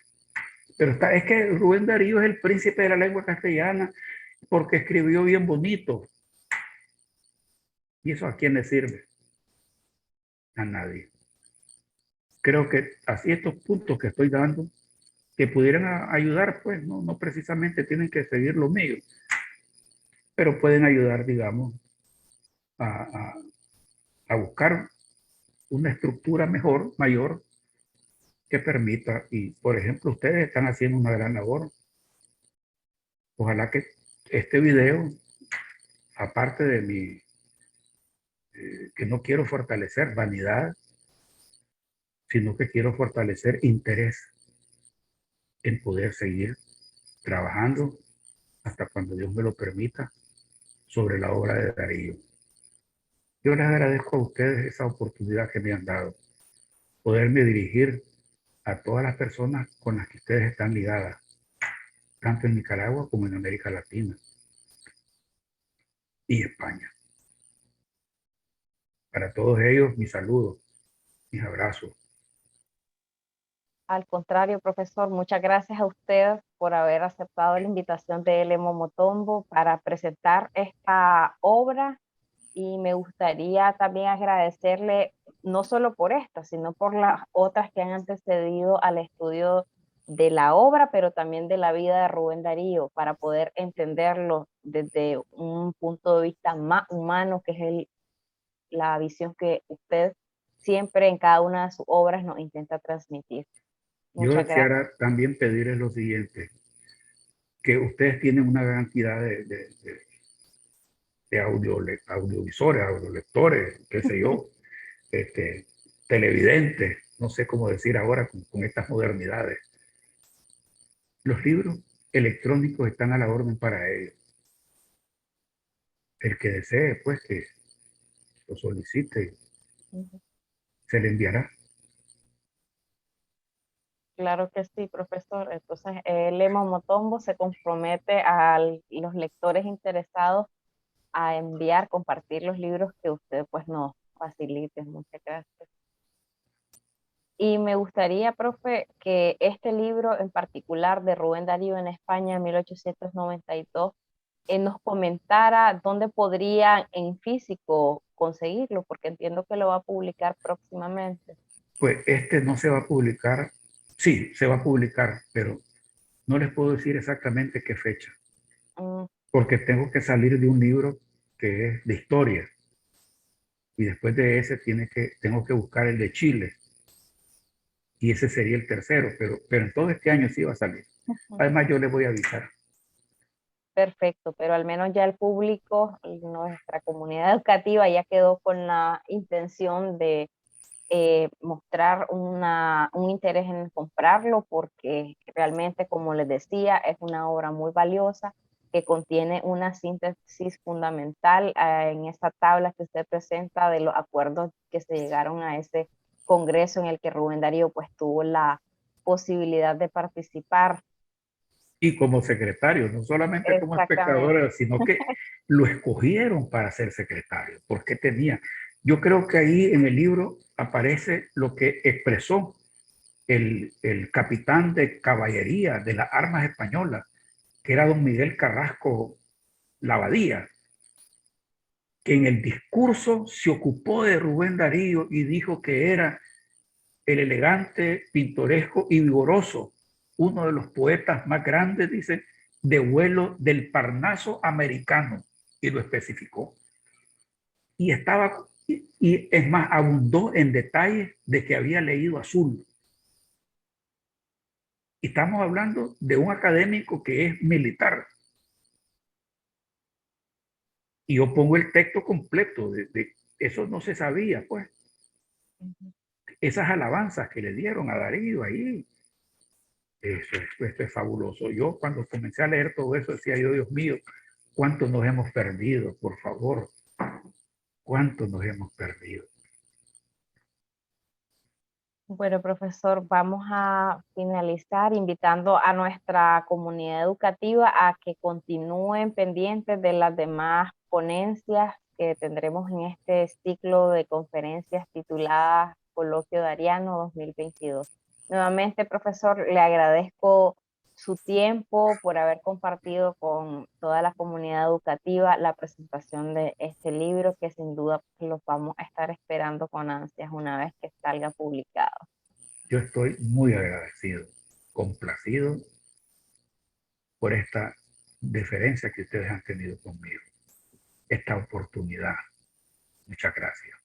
Pero es que Rubén Darío es el príncipe de la lengua castellana porque escribió bien bonito. ¿Y eso a quién le sirve? A nadie. Creo que así estos puntos que estoy dando, que pudieran ayudar, pues no precisamente tienen que seguir lo mío, pero pueden ayudar, digamos, a, a, a buscar una estructura mejor, mayor, que permita, y por ejemplo, ustedes están haciendo una gran labor. Ojalá que este video, aparte de mi, que no quiero fortalecer vanidad, sino que quiero fortalecer interés en poder seguir trabajando hasta cuando Dios me lo permita sobre la obra de Darío. Yo les agradezco a ustedes esa oportunidad que me han dado, poderme dirigir a todas las personas con las que ustedes están ligadas, tanto en Nicaragua como en América Latina y España. Para todos ellos, mis saludos, mis abrazos. Al contrario, profesor, muchas gracias a usted por haber aceptado la invitación de Elemo Motombo para presentar esta obra, y me gustaría también agradecerle no solo por esta, sino por las otras que han antecedido al estudio de la obra, pero también de la vida de Rubén Darío, para poder entenderlo desde un punto de vista más humano, que es la visión que usted siempre en cada una de sus obras nos intenta transmitir. Yo Muchas gracias. quisiera también pedirles lo siguiente, que ustedes tienen una gran cantidad de audiovisores, audiolectores, qué sé yo, este, televidentes, no sé cómo decir ahora con estas modernidades. Los libros electrónicos están a la orden para ellos. El que desee, pues, que lo solicite, se le enviará. Claro que sí, profesor. Entonces, Lemo Motombo se compromete a los lectores interesados a enviar, compartir los libros que usted pues nos facilite. Muchas gracias. Y me gustaría, profe, que este libro en particular de Rubén Darío en España en 1892 nos comentara dónde podría en físico conseguirlo, porque entiendo que lo va a publicar próximamente. Pues este no se va a publicar, sí, se va a publicar, pero no les puedo decir exactamente qué fecha, Mm, porque tengo que salir de un libro que es de historia y después de ese tengo que buscar el de Chile y ese sería el tercero, pero en todo este año sí va a salir. ujú. Además, yo les voy a avisar. Perfecto, pero al menos ya el público, nuestra comunidad educativa ya quedó con la intención de mostrar un interés en comprarlo porque realmente, como les decía, es una obra muy valiosa que contiene una síntesis fundamental en esta tabla que usted presenta de los acuerdos que se llegaron a ese congreso en el que Rubén Darío pues tuvo la posibilidad de participar. Y como secretario, no solamente como Exactamente. espectador, sino que lo escogieron para ser secretario, porque tenía. Yo creo que ahí en el libro aparece lo que expresó el capitán de caballería de las armas españolas, que era don Miguel Carrasco Lavadía, que en el discurso se ocupó de Rubén Darío y dijo que era el elegante, pintoresco y vigoroso, uno de los poetas más grandes, dice, de vuelo del Parnaso americano, y lo especificó. Y estaba, y es más, abundó en detalles de que había leído Azul. Y estamos hablando de un académico que es militar. Y yo pongo el texto completo, de eso no se sabía, pues. Esas alabanzas que le dieron a Darío ahí, esto es fabuloso. Yo cuando comencé a leer todo eso decía yo, Dios mío, ¿cuánto nos hemos perdido? Por favor, ¿cuánto nos hemos perdido? Bueno, profesor, vamos a finalizar invitando a nuestra comunidad educativa a que continúen pendientes de las demás ponencias que tendremos en este ciclo de conferencias tituladas Coloquio Dariano 2022. Nuevamente, profesor, le agradezco su tiempo por haber compartido con toda la comunidad educativa la presentación de este libro que sin duda los vamos a estar esperando con ansias una vez que salga publicado. Yo estoy muy agradecido, complacido por esta deferencia que ustedes han tenido conmigo, esta oportunidad. Muchas gracias.